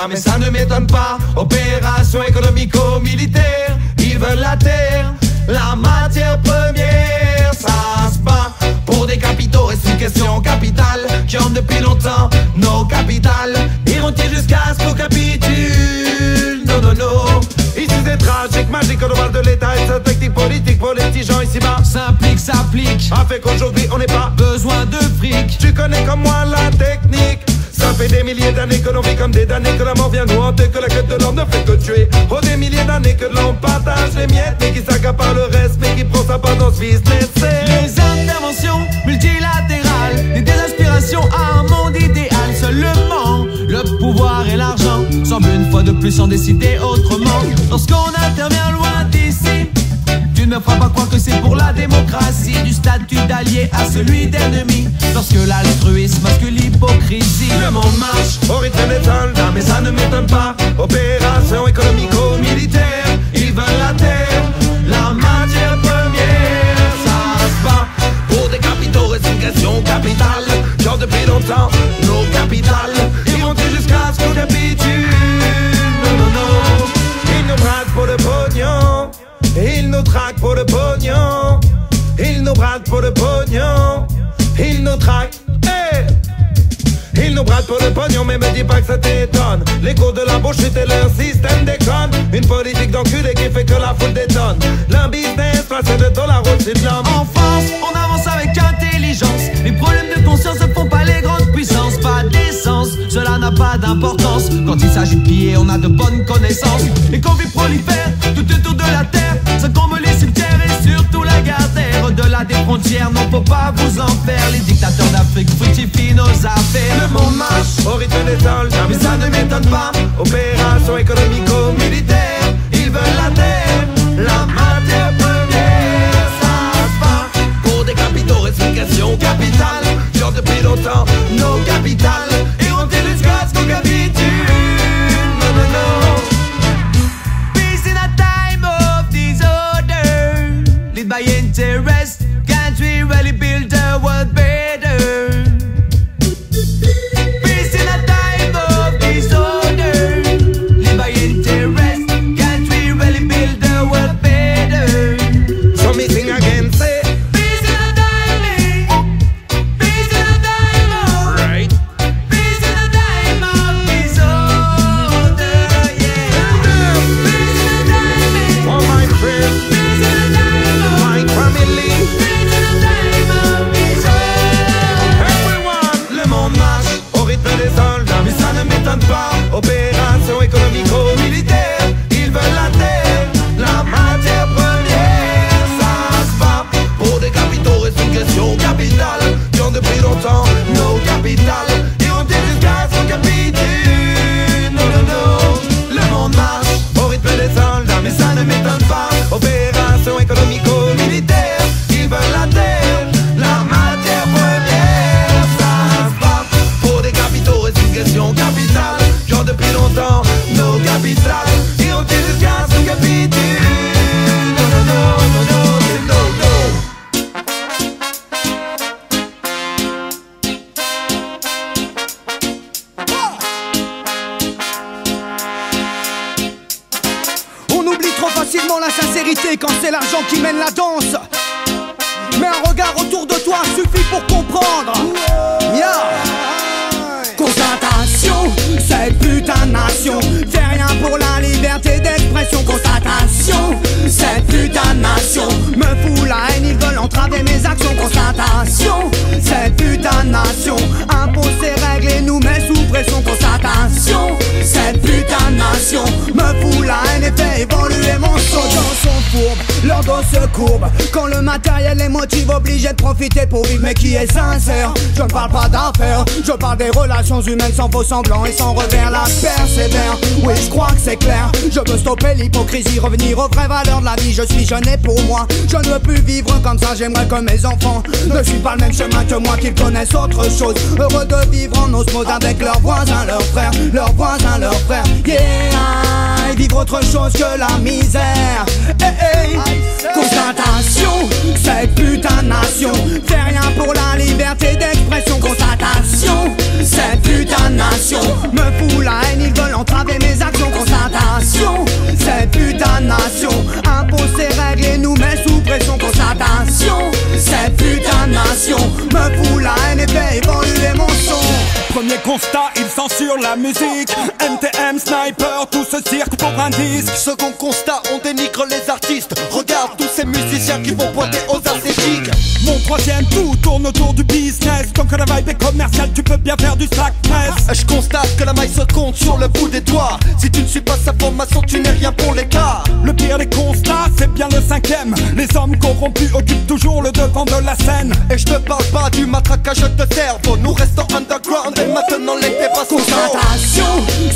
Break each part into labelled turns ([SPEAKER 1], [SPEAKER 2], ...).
[SPEAKER 1] Mais ça ne m'étonne pas, opération économico-militaire. Ils veulent la terre, la matière première. Ça se bat pour des capitaux et c'est une question capitale qui hante depuis longtemps nos capitales. Iront-ils jusqu'à ce qu'on capitule? Non, non, non. Ici c'est tragique, magique, on parle de l'État et sa technique politique pour les petits gens ici-bas. S'applique, a fait qu'aujourd'hui on n'est pas besoin de fric. Tu connais comme moi la technique. Ça fait des milliers d'années que l'on vit comme des damnés, que la mort vient nous hanter, que la quête de l'homme ne fait que tuer. Oh, des milliers d'années que l'on partage les miettes, mais qui s'accapare le reste, mais qui prend sa part dans ce business.
[SPEAKER 2] Les interventions multilatérales et des aspirations à un monde idéal. Seulement, le pouvoir et l'argent semblent une fois de plus en décider autrement. Lorsqu'on intervient loin d'ici, tu ne me feras pas croire que c'est pour la démocratie, du statut d'allié à celui d'ennemi. Lorsque l'altruisme masque l'hypocrisie.
[SPEAKER 1] Le monde marche au rythme des soldats, mais ça ne m'étonne pas. Opération économico-militaire. Ils veulent la terre, la matière première. Ça se bat pour des capitaux et c'est une question capitale. Genre depuis longtemps, nos capitales. Iront-ils jusqu'à ce qu'on capitule? Non, non, non. Ils nous braquent pour le pognon. Ils nous traquent pour le pognon. Ils nous braquent pour le pognon. Ils nous traquent, hey. Ils nous braquent pour le pognon, mais me dis pas que ça t'étonne. Les cours de la bullshit et leur système déconne. Une politique d'enculé qui fait que la foule détonne. Leur business, passer de dollars au-dessus de l'homme.
[SPEAKER 2] En France, on avance avec intelligence. Les problèmes de conscience ne font pas les grandes puissances. Pas d'essence, cela n'a pas d'importance. Quand il s'agit de piller, on a de bonnes connaissances. Et quand vie prolifère tout autour de la terre, ça comble les cimetières et surtout la guerre terre. Au-delà des frontières, non faut pas vous en faire. Les dictateurs d'Afrique fructifient nos affaires.
[SPEAKER 1] Le monde marche au rythme des soldats, mais ça ne m'étonne pas. Opération économico-militaire. Ils veulent la terre, la matière première. Ça se bat pour des capitaux et c'est une question capitale. Genre depuis longtemps, nos capitales. Iront-ils jusqu'à ce qu'on capitule? Non, non, non.
[SPEAKER 2] Peace in a time of disorder, lead by interest. Can't we really build a world better? Peace in a time of disorder, lead by interest. Can't we really build a world better?
[SPEAKER 1] So me sing again, say
[SPEAKER 2] Peace in a time, peace in a time of,
[SPEAKER 1] right.
[SPEAKER 2] peace in a time of disorder, yeah. Peace in a time,
[SPEAKER 1] For my friends,
[SPEAKER 2] peace in a time of,
[SPEAKER 1] my family,
[SPEAKER 2] peace in a time of disorder.
[SPEAKER 1] everyone. Le monde marche au rythme des soldats, mais ça ne m'étonne pas. Opération économico-militaire. Ils veulent la terre, la matière première. Ça se bat pour des capitaux et c'est une question capitale. Qui ont depuis longtemps nos capitales. Iront-ils jusqu'à ce qu'on capitule? Non, non, non. Le monde marche au rythme des soldats, mais ça ne m'étonne pas. Opération économico-militaire. Ils veulent la terre, la matière première. Ça se bat pour des capitaux et c'est une question capitale. Genre depuis longtemps, nos capitales. Iront-ils jusqu'à ce qu'on capitule? Non, non, non, non, non, c'est non, non.
[SPEAKER 3] On oublie trop facilement la sincérité quand c'est l'argent qui mène la danse. Mais un regard autour de toi suffit pour comprendre. Constatation, cette putain de nation fait rien pour la liberté d'expression. Constatation, cette putain de nation me fout la haine, ils veulent entraver mes actions. Constatation, matériel, les motifs obligés de profiter pour vivre, mais qui est sincère. Je ne parle pas d'affaires, je parle des relations humaines sans faux semblants et sans revers. La persévère, oui je crois que c'est clair. Je veux stopper l'hypocrisie, revenir aux vraies valeurs de la vie. Je suis jeune et pour moi, je ne veux plus vivre comme ça. J'aimerais que mes enfants ne suivent pas le même chemin que moi, qu'ils connaissent autre chose. Heureux de vivre en osmose avec leurs voisins, leurs frères, leurs voisins, leurs frères. Yeah, et vivre autre chose que la misère. Hey, hey. Constatation, cette putain de nation fait rien pour la liberté d'expression. Constatation, cette putain de nation me fout la haine, ils veulent entraver mes actions. Constatation, cette putain de nation impose ses règles et nous met sous pression. Constatation, cette putain de nation me fout la haine et fait évoluer mon son.
[SPEAKER 4] Premier constat, ils censurent la musique. NTM, Sniper, tout ce cirque pour un disque.
[SPEAKER 5] Second constat, on dénigre les artistes. Regarde tous ces musiciens qui vont pointer aux ascétiques.
[SPEAKER 4] Mon troisième, tout tourne autour du business. Tant que la vibe est commerciale, tu peux bien faire du sac presse.
[SPEAKER 5] Je constate que la maille se compte sur le bout des doigts. Si tu ne suis pas sa formation, tu n'es rien pour l'écart.
[SPEAKER 4] Le pire des constats, c'est bien le cinquième. Les hommes corrompus occupent toujours le devant de la scène.
[SPEAKER 5] Et je te parle pas du matraquage de cerveau. Nous restons underground et maintenant les débats sont
[SPEAKER 3] Constatation,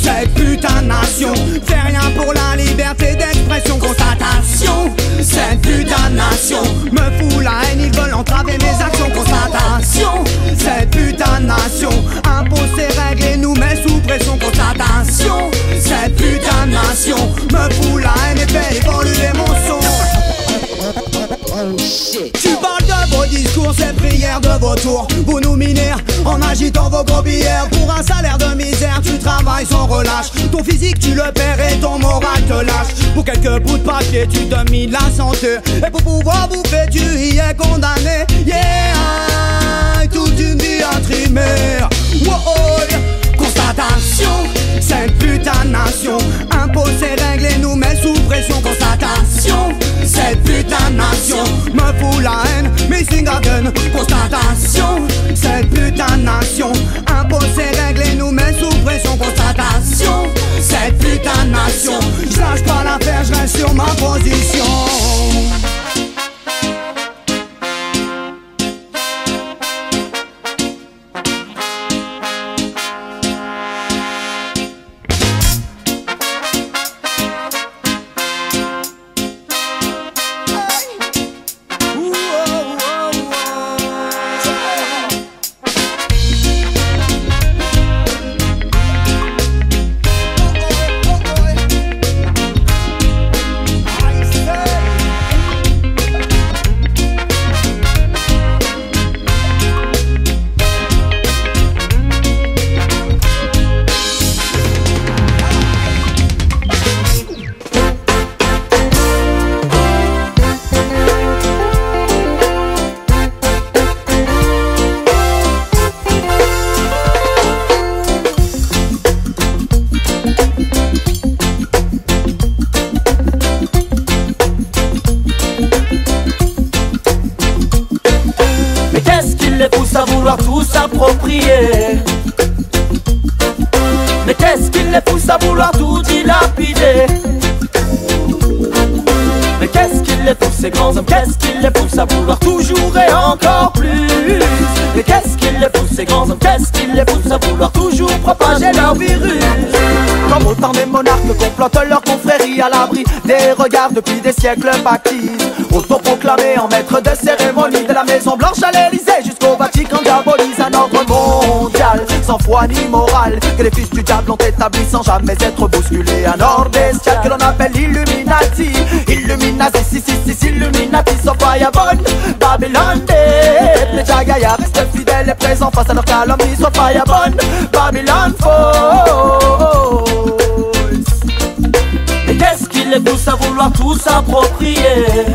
[SPEAKER 3] cette putain de nation fait rien pour la liberté d'expression. Constatation, cette putain de nation me fout la haine, ils veulent entraver mes actions. Constatation, cette putain de nation impose ses règles et nous met sous pression. Constatation, cette putain de nation me fout la haine et fait évoluer mon son. Tu parles de vos discours, ces prières de vos tours. Vous nous minez en agitant vos gros billets. Pour un salaire de misère, tu travailles sans relâche. Ton physique, tu le perds et ton moral te lâche. Pour quelques bouts de papier, tu te mines la santé. Et pour pouvoir bouffer, tu y es condamné. Yeah, toute une vie à trimer. Wow, constatation, cette putain de nation impose ses règles et nous met sous pression. Constatation, cette putain de nation me fout la haine, missing again. Constatation, cette putain de nation impose ses règles et nous met sous pression. Constatation, cette putain de nation, je lâche pas l'affaire, je reste sur ma position.
[SPEAKER 6] Mais qu'est-ce qui les pousse à vouloir tout dilapider? Mais qu'est-ce qui les pousse, ces grands hommes? Qu'est-ce qui les pousse à vouloir toujours et encore plus? Mais qu'est-ce qui les pousse, ces grands hommes? Qu'est-ce qui les pousse à vouloir toujours propager leur virus? Comme autant des monarques complotent leur confrérie à l'abri des regards depuis des siècles baptisent. Autoproclamés en maître de cérémonie, de la Maison Blanche à l'Elysée jusqu'au Vatican, diabolise un ordre mondial sans foi ni morale que les fils du diable ont établi sans jamais être bousculés. Un ordre bestial que l'on appelle Illuminati. Illuminati, si, Illuminati, Sophia Bonne, Babylone, les Jagaya restent fidèles et présents face à leur calomnie. Sophia Bonne, Babylone Falls. Mais qu'est-ce qui les pousse à vouloir tout s'approprier?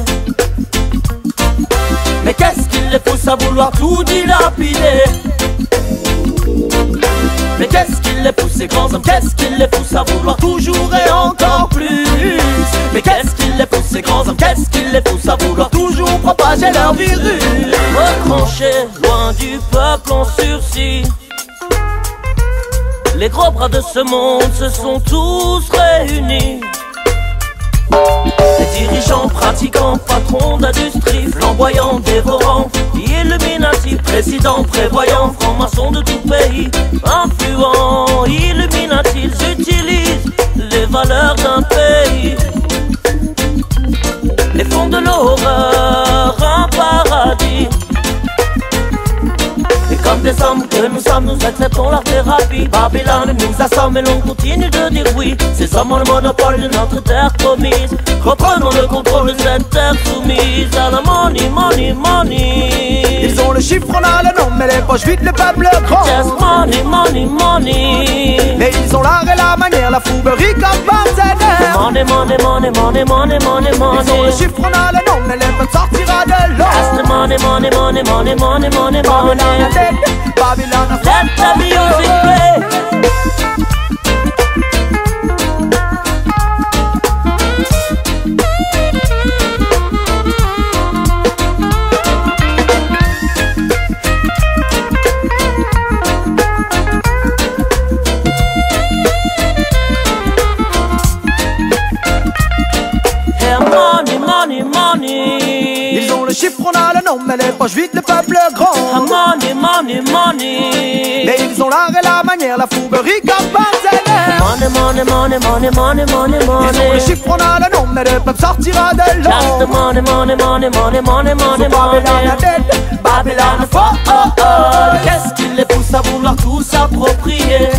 [SPEAKER 6] Mais qu'est-ce qui les pousse à vouloir tout dilapider? Mais qu'est-ce qui les pousse, ces grands hommes? Qu'est-ce qui les pousse à vouloir toujours et encore plus? Mais qu'est-ce qui les pousse, ces grands hommes? Qu'est-ce qui les pousse à vouloir toujours propager leur virus? Retranchés, loin du peuple en sursis, les gros bras de ce monde se sont tous réunis. Les dirigeants, pratiquants, patrons d'industrie, flamboyants, dévorants, Illuminati, président, prévoyant, francs-maçons de tout pays, influents, Illuminati, ils utilisent les valeurs d'un pays. Les fonds de l'horreur, un paradis. Et comme des hommes que nous sommes, nous acceptons leur thérapie. Babylone nous assomme et l'on continue de dire oui. Ces hommes ont le monopole de notre terre promise. Reprenons le contrôle de cette terre soumise à la money, money, money.
[SPEAKER 3] Ils ont le chiffre, on a le nom, mais les poches vides, le peuple grand.
[SPEAKER 6] Just money, money, money.
[SPEAKER 3] Mais ils ont l'art et la manière, la fouguerie comme partenaire.
[SPEAKER 6] Money, money, money, money, money, money, money.
[SPEAKER 3] Ils ont le chiffre, on a le nom, mais les poches sortira de l'eau.
[SPEAKER 6] Just the money, money, money, money, money, money, money.
[SPEAKER 3] Babylon,
[SPEAKER 6] let the music play. Yeah, money, money, money.
[SPEAKER 3] Ils ont le chiffre, on a le nom, mais les poches vides, le peuple grand.
[SPEAKER 6] Money, money, money.
[SPEAKER 3] Mais ils ont l'art et la manière, la fouguerie comme partenaire.
[SPEAKER 6] Money, money, money, money, money, money, money.
[SPEAKER 3] Ils ont le chiffre, on a le nom, mais le peuple sortira de
[SPEAKER 6] Just the
[SPEAKER 3] l'eau.
[SPEAKER 6] money, money, money, money, money, money,
[SPEAKER 3] Babylon
[SPEAKER 6] money.
[SPEAKER 3] dead, Babylon
[SPEAKER 6] Oh, oh, oh. Qu'est-ce qui les pousse à vouloir tout s'approprier?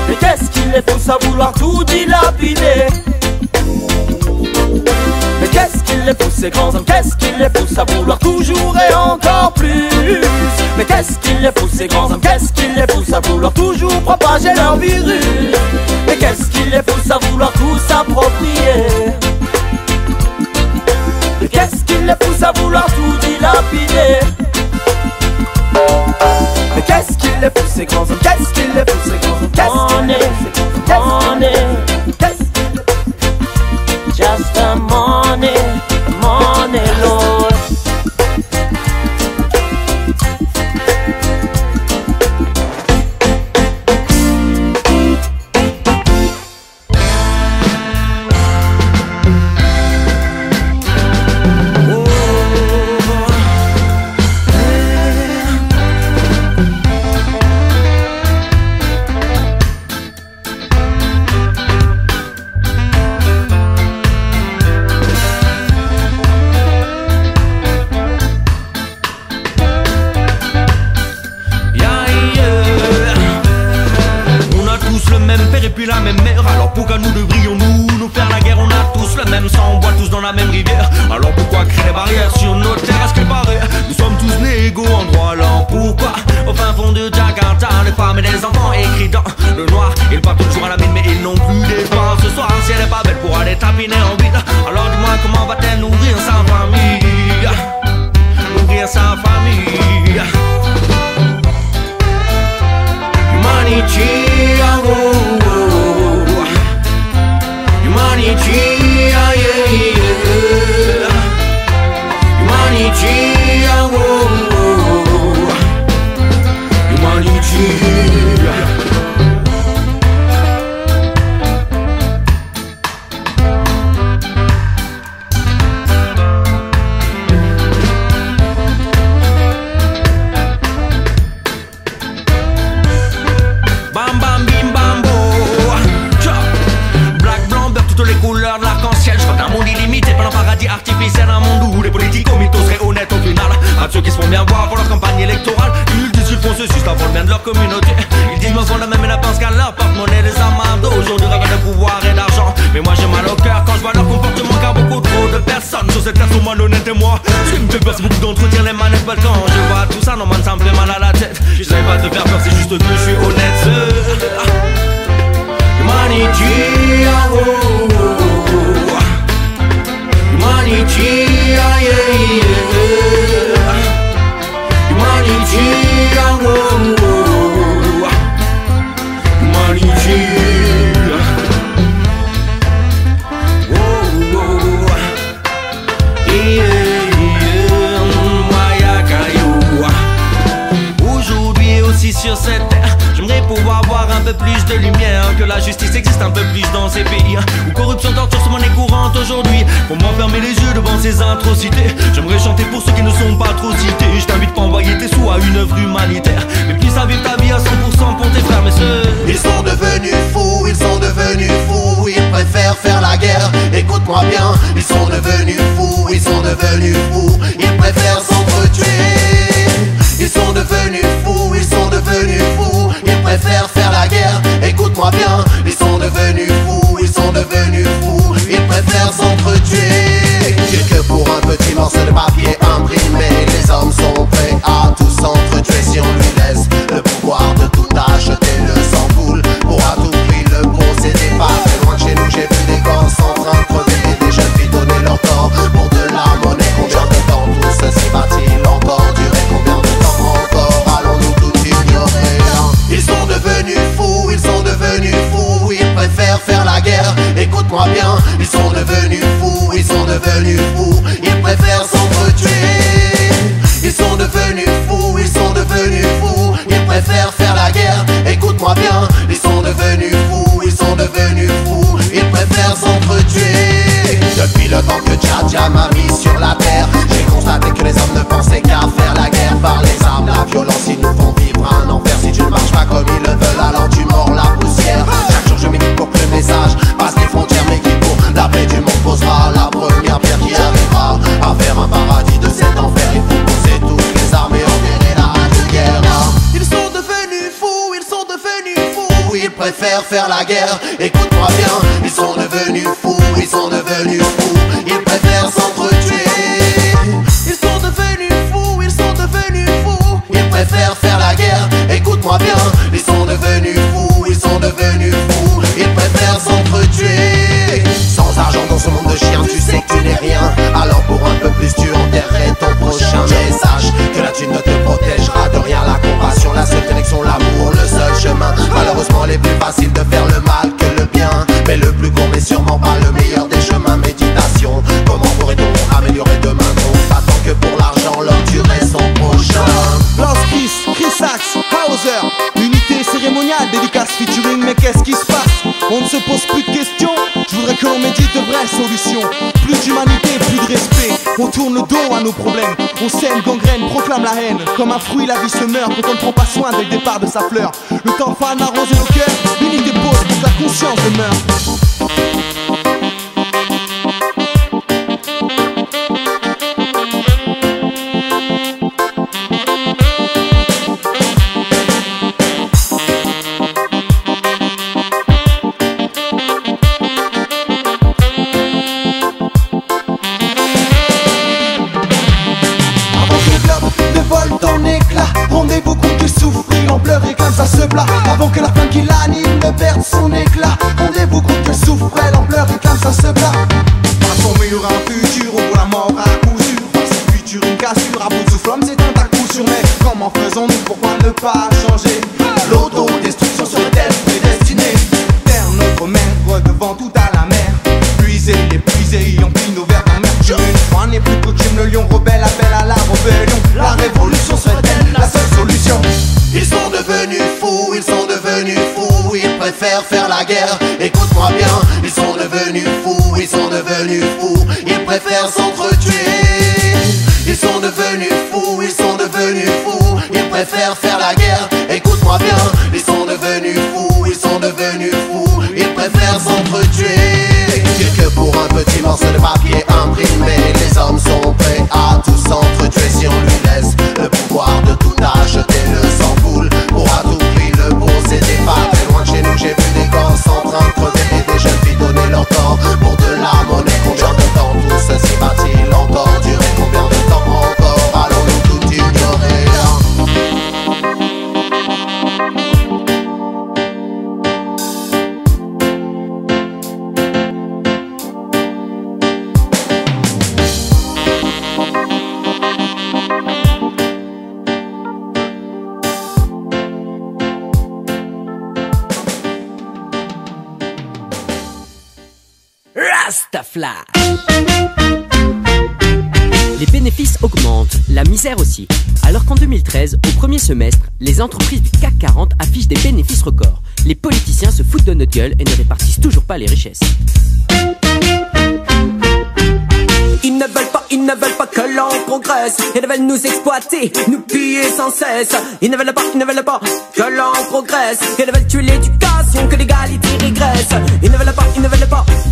[SPEAKER 6] Mais qu'est-ce qui les pousse à vouloir tout dilapider? Mais qu'est-ce qui les pousse, ces grands hommes? Qu'est-ce qui les pousse à vouloir toujours et encore plus? Mais qu'est-ce qui les pousse, ces grands hommes? Qu'est-ce qui les pousse à vouloir toujours propager leur virus? Mais qu'est-ce qui les pousse à vouloir tout s'approprier? Mais qu'est-ce qui les pousse à vouloir tout dilapider?
[SPEAKER 3] Mais qu'est-ce qui les pousse, ces grands hommes? Qu'est-ce qui les pousse, ces grands hommes?
[SPEAKER 6] Money, just the money, money, Lord.
[SPEAKER 2] La même mer, alors pourquoi nous devrions-nous nous faire la guerre? On a tous le même sang, on boit tous dans la même rivière. Alors pourquoi créer des barrières sur nos terres? À ce qu'il paraît, nous sommes tous nés égaux en droit. Alors pourquoi au fin fond de Jakarta, les femmes et les enfants écrits dans le noir, ils partent toujours à la mine mais ils n'ont plus d'espoir. Ce soir si elle est pas belle pour aller tapiner en vide, alors dis-moi comment va-t-elle nourrir sa famille? Nourrir sa famille. Humanity, Humanity, yeah, yeah. Humanity, Humanity. Bam bam bim bam bo. Black, blanc, beurre, toutes les couleurs de l'arc-en-ciel. Je veux un monde illimité, pas un paradis artificiel. Un monde où les politiques mythos seraient honnêtes au final. À ceux qui se font bien voir pour leur campagne électorale. Ils disent qu'ils font ceci, ça pour le bien de leur communauté. Ils disent me font la même et la pince qu'à leur porte-monnaie. Les amarres d'aujourd'hui rêvent de pouvoir et d'argent. Mais moi j'ai mal au cœur quand je vois leur comportement, car beaucoup trop de personnes sur cette terre sont malhonnêtes. Et moi, ce qui me fait peur, c'est beaucoup d'entretien les manettes Balkans. Je vois tout ça, non man, ça me fait mal à la tête. Je savais pas te faire peur, c'est juste que je suis honnête. Humanity, Humanity, yeah, yeah. Humanity, Humanity. Aujourd'hui aussi sur cette terre, j'aimerais pouvoir voir un peu peu plus de lumière, que la justice existe un peu plus dans ces pays où corruption, torture, sont monnaie courante aujourd'hui. Pour m'enfermer les yeux devant ces atrocités, j'aimerais chanter pour ceux qui ne sont pas trop cités. Je t'invite pas à envoyer tes sous à une œuvre humanitaire, mais plus à vivre ta vie à 100% pour tes frères mais ceux.
[SPEAKER 5] Ils sont devenus fous, ils sont devenus fous, ils préfèrent faire la guerre. Écoute-moi bien, ils sont devenus fous, ils sont devenus fous, ils préfèrent s'entretuer. Ils sont devenus fous, ils sont devenus fous, ils préfèrent faire la guerre. Écoute-moi bien, ils sont devenus fous, ils sont devenus fous, ils préfèrent s'entretuer. Que pour un petit morceau de papier imprimé, les hommes sont prêts à tout s'entretuer. Si on lui laisse le pouvoir de tout acheter, le sang coule pour à tout prix. Le procédé pas très loin de chez nous, j'ai vu des gosses en train de crever et des jeunes filles donner leur corps pour de la monnaie. Combien de temps tout ceci va-t-il encore durer? Combien de temps encore allons-nous tout ignorer? Ils sont devenus fous, ils sont devenus fous, ils préfèrent faire la guerre. Écoute-moi bien, ils sont devenus fous, ils sont devenus fous, ils préfèrent s'entretuer. Ils sont devenus fous, ils sont devenus fous, ils préfèrent faire la guerre. Écoute-moi bien, ils sont devenus fous, ils sont devenus fous, ils préfèrent s'entretuer. Depuis le temps que Dja m'a mis sur la terre, j'ai constaté que les hommes ne pensaient qu'à faire la guerre. Par les armes, la violence, ils nous font vivre un enfer. Si tu ne marches pas comme ils le veulent, alors tu mords la poussière. Chaque jour je médite pour que le message passe les frontières, mais qui pour la paix du monde posera la première pierre qui arrivera à faire un paradis de cet enfer. Il faut poser toutes les armes et enterrer la hache de guerre. Ils sont devenus fous, ils sont devenus fous, ils préfèrent faire la guerre. Écoute-moi bien, ils sont devenus fous, ils sont devenus fous, ils préfèrent s'entretuer. Ils sont devenus fous, ils sont devenus fous, ils préfèrent faire la guerre. Écoute-moi bien, ils sont devenus fous, ils sont devenus fous, ils préfèrent s'entretuer. Sans argent dans ce monde de chiens, tu sais que tu n'es rien. Alors pour un peu plus, tu enterrerais ton prochain. Mais sache que la thune ne te protégera de rien. La compassion, la seule connexion, l'amour, le seul chemin. Malheureusement, il est plus facile de faire le mal que le bien, mais le plus court, mais sûrement pas le meilleur des chemins. Méditation, comment pourrait-on améliorer demain? Donc t'attends que pour l'argent, l'homme tuerait son prochain.
[SPEAKER 3] Loskis, Chris Sachs, Hauser, unité cérémoniale, dédicace featuring, mais qu'est-ce qui se passe? On ne se pose plus de questions, je voudrais que l'on médite de vraies solutions. Plus d'humanité, plus de respect, on tourne le dos à nos problèmes. On sème, gangrène, proclame la haine. Comme un fruit, la vie se meurt quand on ne prend pas soin dès le départ de sa fleur. Le temps fan arrose nos cœurs, l'unité pose pour que la conscience demeure.
[SPEAKER 5] Rendez-vous compte qu'il souffre, il en pleure et comme ça se plat. Avant que la flamme qui l'anime ne perde son éclat. Rendez-vous compte qu'il souffre, elle en pleure et comme ça se plat.
[SPEAKER 3] Transformer il y aura un futur où la mort à coup sûr. Dans ce futur une cassure, à bout de souffle, l'homme c'est un coup sûr. Mais comment faisons-nous, pourquoi ne pas changer?
[SPEAKER 5] L'autodestruction serait-elle prédestinée?
[SPEAKER 3] Terre notre mère, devant tout à la mer. Puiser, épuiser, y emplit nos verres d'amertume. Une fois n'est plus coutume, le lion rebelle appelle à la rébellion. La révolution serait-elle la seule solution?
[SPEAKER 5] Ils sont devenus fous, ils sont devenus fous, ils préfèrent faire la guerre. Écoute-moi bien, ils sont devenus fous, ils sont devenus fous, ils préfèrent s'entretuer. Ils sont devenus fous, ils sont devenus fous, ils préfèrent faire la guerre. Écoute-moi bien, ils sont devenus fous, ils sont devenus fous, ils préfèrent s'entretuer. Que pour un petit morceau de papier imprimé, les hommes sont prêts à tout s'entretuer. Si on lui laisse le pouvoir de tout acheter, le sang coule pour à tout prix. Le procédé pas très loin de chez nous, j'ai vu des gosses en train de crever et des jeunes filles donner leur corps pour de la monnaie. Combien de temps tout ceci va-t-il encore durer? Combien de temps encore allons-nous tout ignorer?
[SPEAKER 7] Rastafla. Les bénéfices augmentent, la misère aussi. Alors qu'en 2013, au premier semestre, les entreprises du CAC 40 affichent des bénéfices records. Les politiciens se foutent de notre gueule et ne répartissent toujours pas les richesses.
[SPEAKER 6] Ils ne veulent pas que l'on progresse. Ils veulent nous exploiter, nous piller sans cesse. Ils ne veulent pas que l'on progresse. Ils veulent tuer l'éducation, que l'égalité régresse. Ils ne veulent pas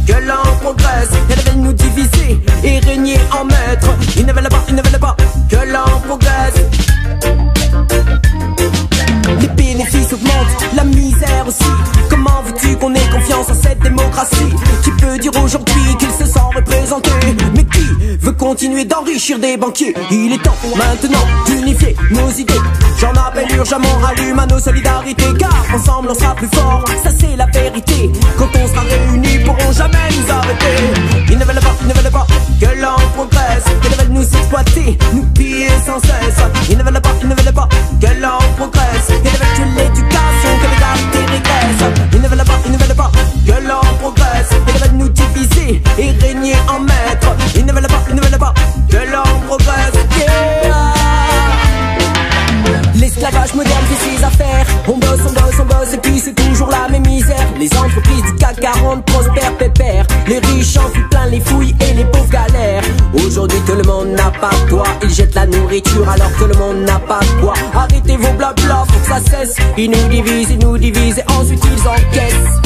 [SPEAKER 6] que l'on progresse. Ils veulent nous diviser et régner en maître. Ils ne veulent pas que l'on progresse. Les bénéfices augmentent, la misère aussi. Comment veux-tu qu'on ait confiance en cette démocratie qui peut dire aujourd'hui qu'il se sent représenté, mais qui veut continuer d'enrichir des banquiers? Il est temps maintenant d'unifier nos idées. J'en appelle urgemment à l'humain, solidarité, car ensemble on sera plus fort, ça c'est la vérité. Quand on sera réunis, ils pourront jamais nous arrêter. Ils ne veulent pas que l'on progresse. Ils veulent nous exploiter, nous piller sans cesse. Ils ne veulent pas que l'on progresse. Ils veulent tuer l'éducation, que l'égalité régresse. Ils ne veulent pas que l'on progresse. Ils veulent nous diviser et régner en maître. Ils ne veulent pas que l'on progresse. Yeah. L'esclavage moderne fait ses affaires. On bosse et puis c'est toujours la même misère. Les entreprises du CAC 40 prospèrent pépère. Les riches en fuient plein les fouilles et les pauvres galèrent. Aujourd'hui tout le monde n'a pas de toit. Ils jettent la nourriture alors que le monde n'a pas de poids. Arrêtez vos blabla, faut que ça cesse. Ils nous divisent et ensuite ils encaissent.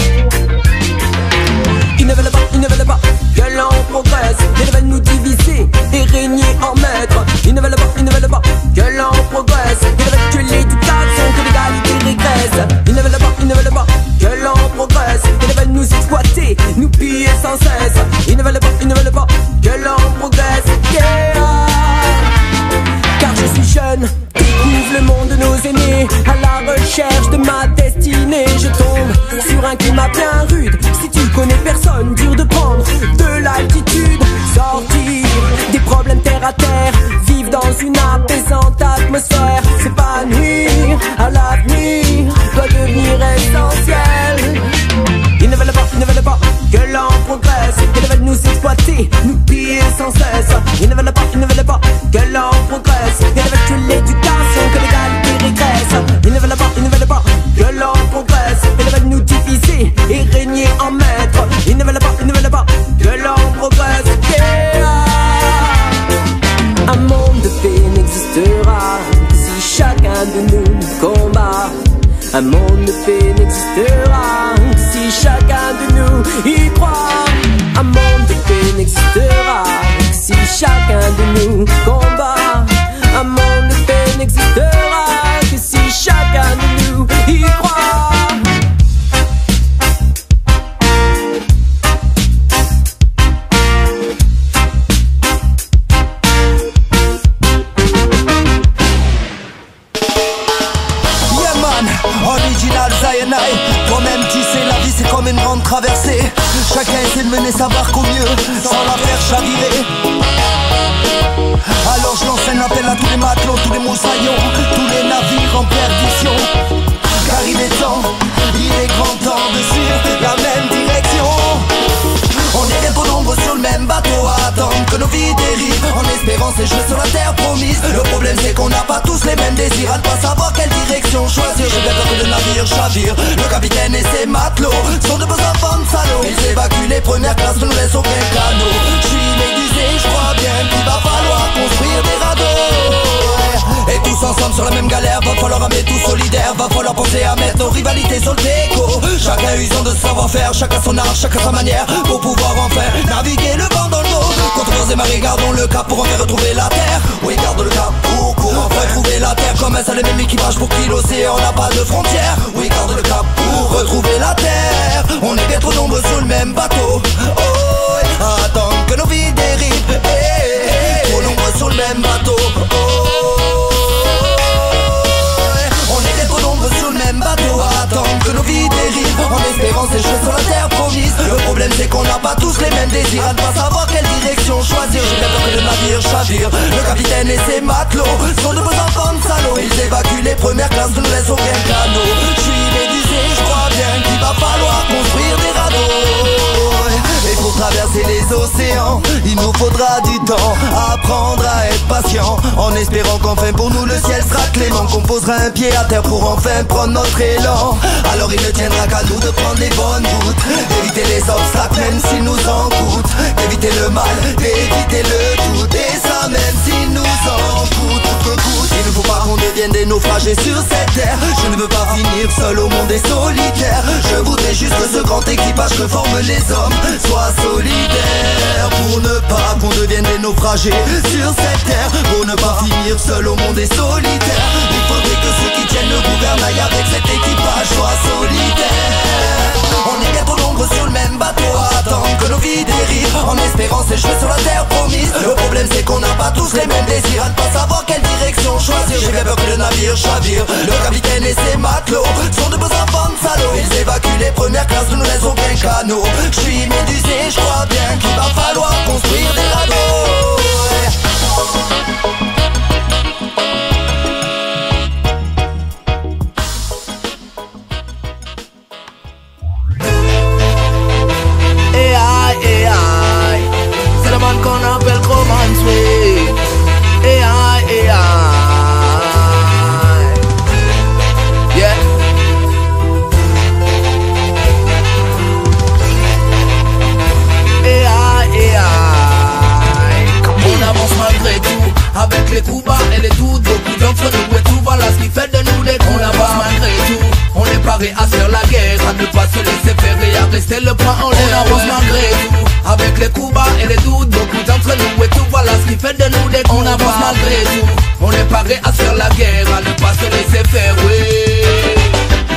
[SPEAKER 6] Ils ne veulent pas que l'on progresse. Ils veulent nous diviser et régner en maître. Ils ne veulent pas que l'on progresse. Ils veulent tuer l'éducation, que l'égalité régresse. Ils ne veulent pas que l'on progresse. Ils veulent nous exploiter, nous piller sans cesse. Ils ne veulent pas que l'on progresse. Yeah. Car je suis jeune, découvre le monde de nos aînés. À la recherche de ma destinée, je tombe sur un climat bien rude. Si tu connais personne, dur de prendre de l'altitude. Sortir des problèmes terre à terre, vivre dans une apaisante atmosphère. S'épanouir à l'avenir doit devenir essentiel. Ils ne veulent pas que l'on progresse. Ils veulent nous exploiter, nous piller sans cesse. Ils ne veulent pas que l'on progresse. Ils veulent tuer l'éducation, que l'égalité régresse. Ils ne veulent pas que l'on progresse. Ils veulent nous diviser et régner en maître. Ils ne veulent pas que l'on progresse. Yeah. Un monde de paix n'existera si chacun de nous combat. Un monde de paix n'existera si chacun de nous y croit. Un monde de paix n'existera si chacun de nous combat. Un monde de paix n'existera que si chacun de nous y croit.
[SPEAKER 8] Toi-même tu sais, la vie c'est comme une grande traversée. Chacun essaie de mener sa barque au mieux sans la faire chavirer. Alors je lance un appel à tous les matelots, tous les moussaillons, tous les navires en perdition. Car il est grand temps de suivre la même direction. On est trop nombreux sur le même bateau à attendre que nos vies dérivent, en espérant s'échouer sur la terre promise. Le problème c'est qu'on n'a pas tous les mêmes désirs, à ne pas savoir quelle direction choisir. J'ai bien peur que le navire chavire. Le capitaine et ses matelots sont de beaux enfants de salauds. Ils évacuent les premières classes, ne nous laissent aucun canot. Je suis médusé, je crois bien qu'il va falloir construire des radeaux. Et tous ensemble sur la même galère, va falloir ramer tous solidaires. Va falloir penser à mettre nos rivalités sur le déco. Chacun usant de savoir-faire, chacun son art, chacun sa manière, pour pouvoir enfin naviguer le vent dans le dos. Contre vents et marées, gardons le cap pour enfin retrouver la terre. Oui, garde le cap pour enfin retrouver la terre. Comme un seul et même équipage pour qui l'océan n'a pas de frontières. Oui, garde le cap pour retrouver la terre. On est bien trop nombreux sur le même bateau. Oh, attendre que nos vies dérivent. Trop nombreux sur le même bateau. Attendre que nos vies dérivent, en espérant s'échouer sur la terre promise. Le problème c'est qu'on n'a pas tous les mêmes désirs, à ne pas savoir quelle direction choisir. J'ai bien peur que le navire chavire. Le capitaine et ses matelots sont de beaux enfants de salauds. Ils évacuent les premières classes, ne nous laissent aucun canot. Je suis médusé, je crois bien qu'il va falloir construire des radeaux. Et pour traverser les océans, il nous nous faudra du temps, apprendre à être patient, en espérant qu'enfin pour nous le ciel sera clément, qu'on posera un pied à terre pour enfin prendre notre élan. Alors il ne tiendra qu'à nous de prendre les bonnes routes, d'éviter les obstacles même s'ils nous en coûtent, d'éviter le mal, d'éviter le doute, et ça même s'il nous en coûte. Il ne faut pas qu'on devienne des naufragés sur cette terre. Je ne veux pas finir seul au monde et solitaire. Je voudrais juste que ce grand équipage que forment les hommes soit solidaire, pour ne pas qu'on devienne des naufragés sur cette terre, pour ne pas finir seul au monde et solitaire. Il faudrait que ceux qui tiennent le gouvernail avec cet équipage soient solidaires. On est bien trop nombreux sur le même bateau à attendre que nos vies dérivent, en espérant s'échouer sur la terre promise. Le problème c'est qu'on n'a pas tous les mêmes désirs, à ne pas savoir quelle direction choisir. J'ai bien peur que le navire chavire, le capitaine et ses matelots sont de beaux enfants de salauds. Ils évacuent les premières classes, nous ne laissons aucun canot. Je suis médusé, je crois bien qu'il va falloir construire des radeaux.
[SPEAKER 9] C'est le man qu'on appelle Romance, oui. Yeah. On avance malgré tout, avec les coups bas et les doutes. Beaucoup d'entre nous et tout, voilà ce qui fait de nous des cons. On avance malgré tout, on est paré à faire la guerre, à ne pas se laisser faire et à rester le point en l'air. On avance malgré tout, avec les coups bas et les doutes. Beaucoup d'entre nous et tout, voilà ce qui fait de nous des cons. On avance malgré tout, on est paré à faire la guerre, à ne pas se laisser faire, oui.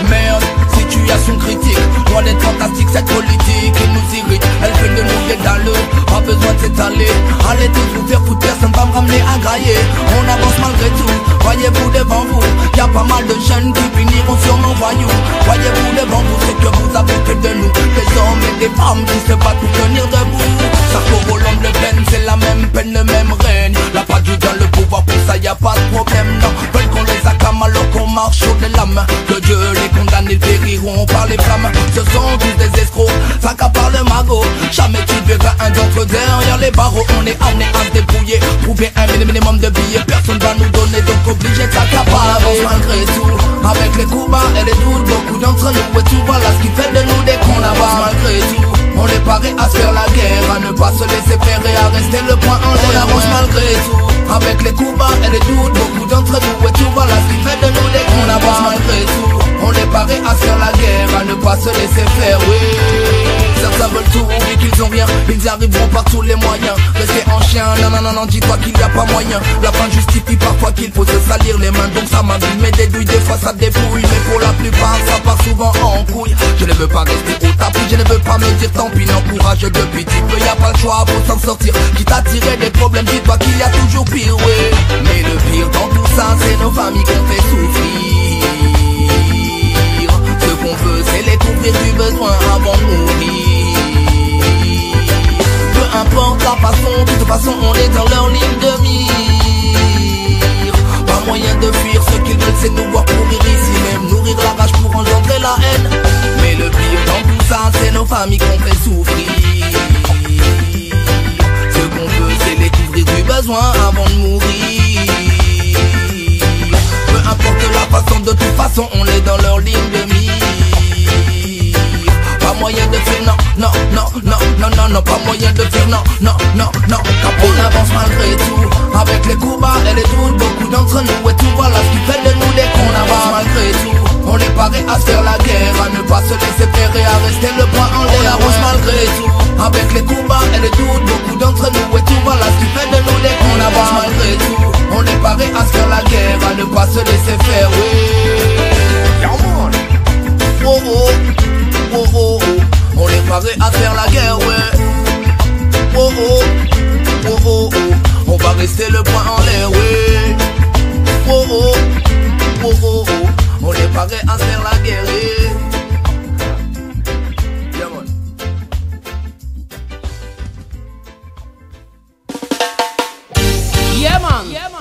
[SPEAKER 9] Merde, situation critique, loin d'être fantastique cette politique, elle nous irrite, elle fait de nous des daleux, pas besoin de s'étaler, allez tous vous faire foutre, personne va me ramener à grailler. On avance malgré tout, voyez-vous devant vous, y'a pas mal de jeunes qui finiront sur nos voyous. Voyez-vous devant vous, ce que vous avez fait de nous, des hommes et des femmes qui se battent pour tenir debout. Sarko, Hollande, Le Pen, c'est la même peine, le même règne, la pas du dans le pouvoir, pour ça y'a pas de problème, non. Veulent qu'on les acclame alors qu'on marche sur des lames, que Dieu les condamne, ils périront par les flammes. Ce sont tous des escrocs, s'accapare le magot. Jamais tu verras un d'entre eux derrière les barreaux. On est amené à se débrouiller, prouver un minimum de billets. Personne va nous donner, donc obligé de s'accaparer. On avance malgré tout, avec les coups bas et les doutes. Beaucoup d'entre nous et tout, voilà ce qui fait de nous des cons. On avance malgré tout, on est paré à se faire la guerre, à ne pas se laisser faire et à rester le point en l'air. On avance malgré tout, avec les coups bas et les doutes. Beaucoup d'entre nous et tout, voilà ce qui fait de nous des cons. On avance malgré tout, on est paré à faire la guerre, à ne pas se laisser faire, oui. Certains veulent tout, mais qu'ils ont rien, ils y arriveront par tous les moyens. Rester en chien, non, dis-toi qu'il n'y a pas moyen. La fin justifie parfois qu'il faut se salir les mains, donc ça m'abîme mes dédouilles, des fois ça dépouille. Mais pour la plupart, ça part souvent en couille. Je ne veux pas rester au tapis, je ne veux pas me dire tant pis, non, courage depuis petit peu, y a pas le choix, faut s'en sortir. Quitte à tirer des problèmes, dis-toi qu'il y a toujours pire, oui. Mais le pire dans tout ça, c'est nos familles qu'on fait souffrir. Ce qu'on veut, c'est les couvrir du besoin avant de mourir. Peu importe la façon, de toute façon on est dans leur ligne de mire. Pas moyen de fuir, ce qu'ils veulent c'est nous voir pourrir ici même, nourrir la rage pour engendrer la haine. Mais le pire dans tout ça, c'est nos familles qu'on fait souffrir. Ce qu'on veut, c'est les couvrir du besoin avant de mourir. Peu importe la façon, de toute façon on est dans leur ligne de mire. Pas moyen de faire non, pas moyen de faire non, car on avance malgré tout, avec les coups bas et les doutes. Beaucoup d'entre nous et tout, voilà ce qui fait de nous des cons. On avance malgré tout, on est paré à se faire la guerre, à ne pas se laisser faire et à rester le point en l'air. On avance malgré tout, avec les coups bas et les doutes. Beaucoup d'entre nous et tout, voilà ce qui fait de nous des cons. On avance malgré tout, on est paré à se faire la guerre, à ne pas se laisser faire, oui. Oh oh, oh oh, oh. On est paré à faire la guerre, ouais. Oh oh, oh oh, oh. On va rester le point en l'air, ouais. Oh oh, oh oh, oh. On est paré à faire la guerre, ouais. Yeah, man.
[SPEAKER 10] Yeah, man. Yeah, man.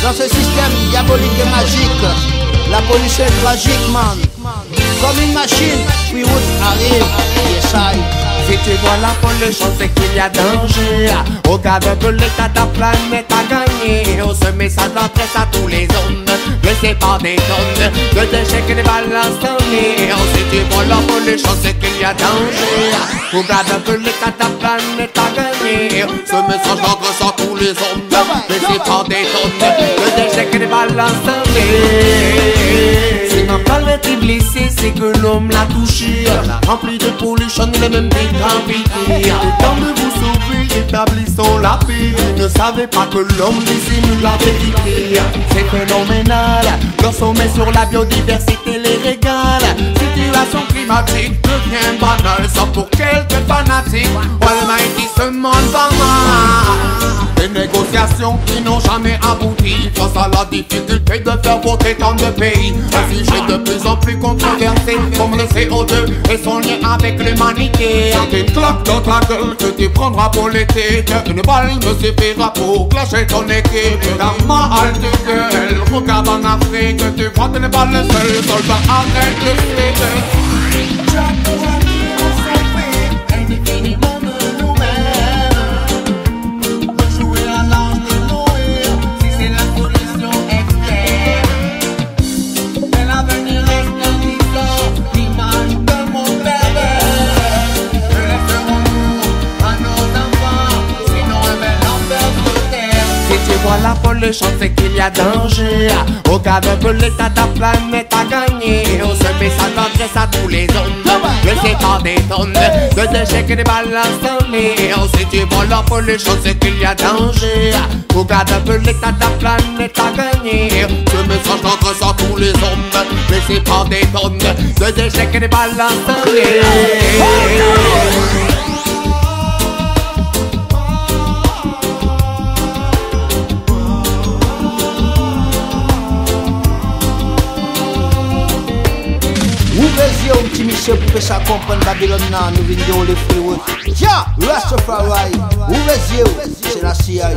[SPEAKER 10] Dans ce système diabolique et magique, la police est tragique, man. Comme une machine, puis route arrive, yes I.
[SPEAKER 1] Si tu vois la pollution, c'est qu'il y a danger. Au cas de l'état de la planète a gagné. On se met ça dans la presse à tous les hommes. Laissez par des tonnes de déchets que les balances installées. Si tu vois la pollution, c'est qu'il y a danger. Au cas de l'état de la planète a gagné. Ce message d'adresse à tous les hommes. Laissez par des tonnes de déchets que les balances installées. Si ma planète est blessée, c'est que l'homme l'a touché. Rempli de pollution, il est même décapité. Il est temps de vous sauver, établissons la paix. Vous ne savez pas que l'homme dissimule la vérité. C'est phénoménal, leur sommet sur la biodiversité les régale. Situation climatique devient banale, sauf pour quelques fanatiques. Almighty se monde va mal. Des négociations qui n'ont jamais abouti face à la difficulté de faire voter tant de pays. Un sujet de plus en plus controversé comme le CO2 et son lien avec l'humanité. C'est une claque dans ta gueule que tu prendras pour l'été. Une balle ne suffira pour clasher ton équipe. Ta mal de gueule, regarde en Afrique. Tu vois que tu n'es pas le seul soldat, arrête de suite. Indéfiniment de nous-mêmes. Rejouer à l'âge de Noé, si c'est la solution extrême. Mais l'avenir resplendissant, l'image de mon pervers. Que laisserons-nous à nos enfants, sinon un bel enfer sur terre. Si tu vois la pollution, c'est qu'il y a danger. Au cas de l'état de la planète a gagné. On se met ça d'adresse à tous les hommes. Laissez par des tonnes de déchets que les balances installées. Si tu vois la pollution, c'est qu'il y a danger. Au cas de l'état de la planète a gagné. Ce message d'adresse à tous les hommes. Laissez par des tonnes de déchets que les balances installées.
[SPEAKER 10] Un petit monsieur pour que ça comprenne Babylone, nous venons les fléaux. Tiens, Rastafari, ouvrez les yeux, c'est la CIA.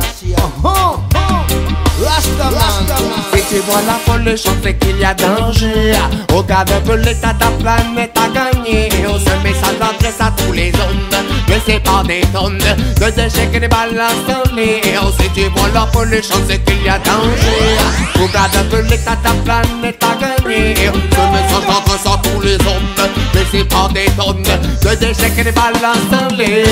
[SPEAKER 10] Rastaman.
[SPEAKER 1] Si tu vois la pollution, c'est qu'il y a danger. Au cas de l'état de la planète a gagné. On se met ça d'adresse à tous les hommes. Laissez par des tonnes de déchets que les balances installées. Si tu vois la pollution, c'est qu'il y a danger. Au cas de l'état de la planète a gagné. Ce message d'adresse à tous les hommes. Laissez par des tonnes de déchets que les balances installées.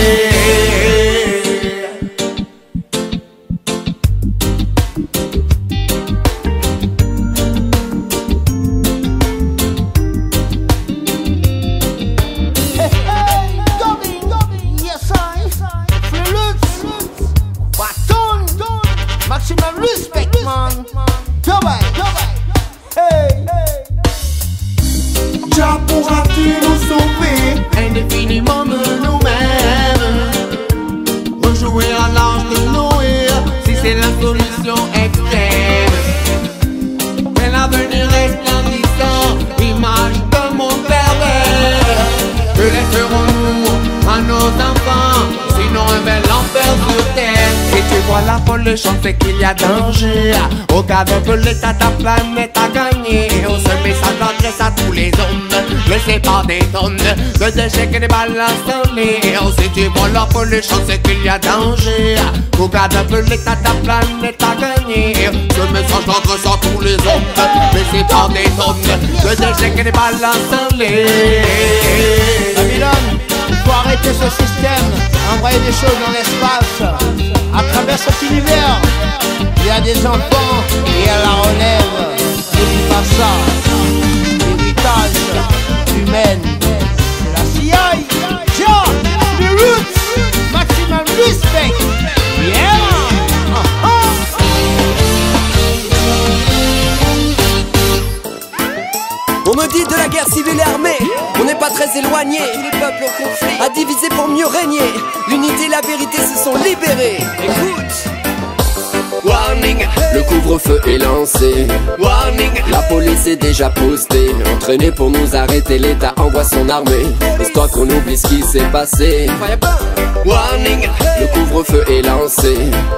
[SPEAKER 10] Maximum respect, man. Dubai. Hey.
[SPEAKER 1] Jah pourra-t-il nous sauver indéfiniment de nous-mêmes? Rejouer à l'âge de Noé, si c'est la solution extrême. Mais l'avenir resplendissant, image de mon pervers. Que laisserons-nous à nos enfants, sinon un bel enfer sur terre? Si tu vois la pollution, c'est qu'il y a danger. Au cas de l'état de la planète a gagné. On se met ça d'adresse à tous les hommes. Laissez par des tonnes de déchets que les balances installées. Si tu vois la pollution, c'est qu'il y a danger. Au cas de l'état de la planète a gagné. Ce message d'adresse à tous les hommes. Laissez par des tonnes de déchets que les balances installées.
[SPEAKER 10] Babylone, il faut arrêter ce système, envoyer des choses dans l'espace. À travers cet univers, il y a des enfants et il y a la relève. N'oublie pas ça. L'héritage humain, c'est la CIA. Tiens, les roots, maximum respect. Yeah.
[SPEAKER 11] On me dit de la guerre civile et armée, on n'est pas très éloigné. Tous les peuples en conflit, à diviser pour mieux régner. L'unité et la vérité se sont libérés. Écoute.
[SPEAKER 12] Warning, le couvre-feu est lancé. Warning, la police est déjà postée. Entraînée pour nous arrêter, l'État envoie son armée. Histoire qu'on oublie ce qui s'est passé. Warning, le couvre-feu est lancé.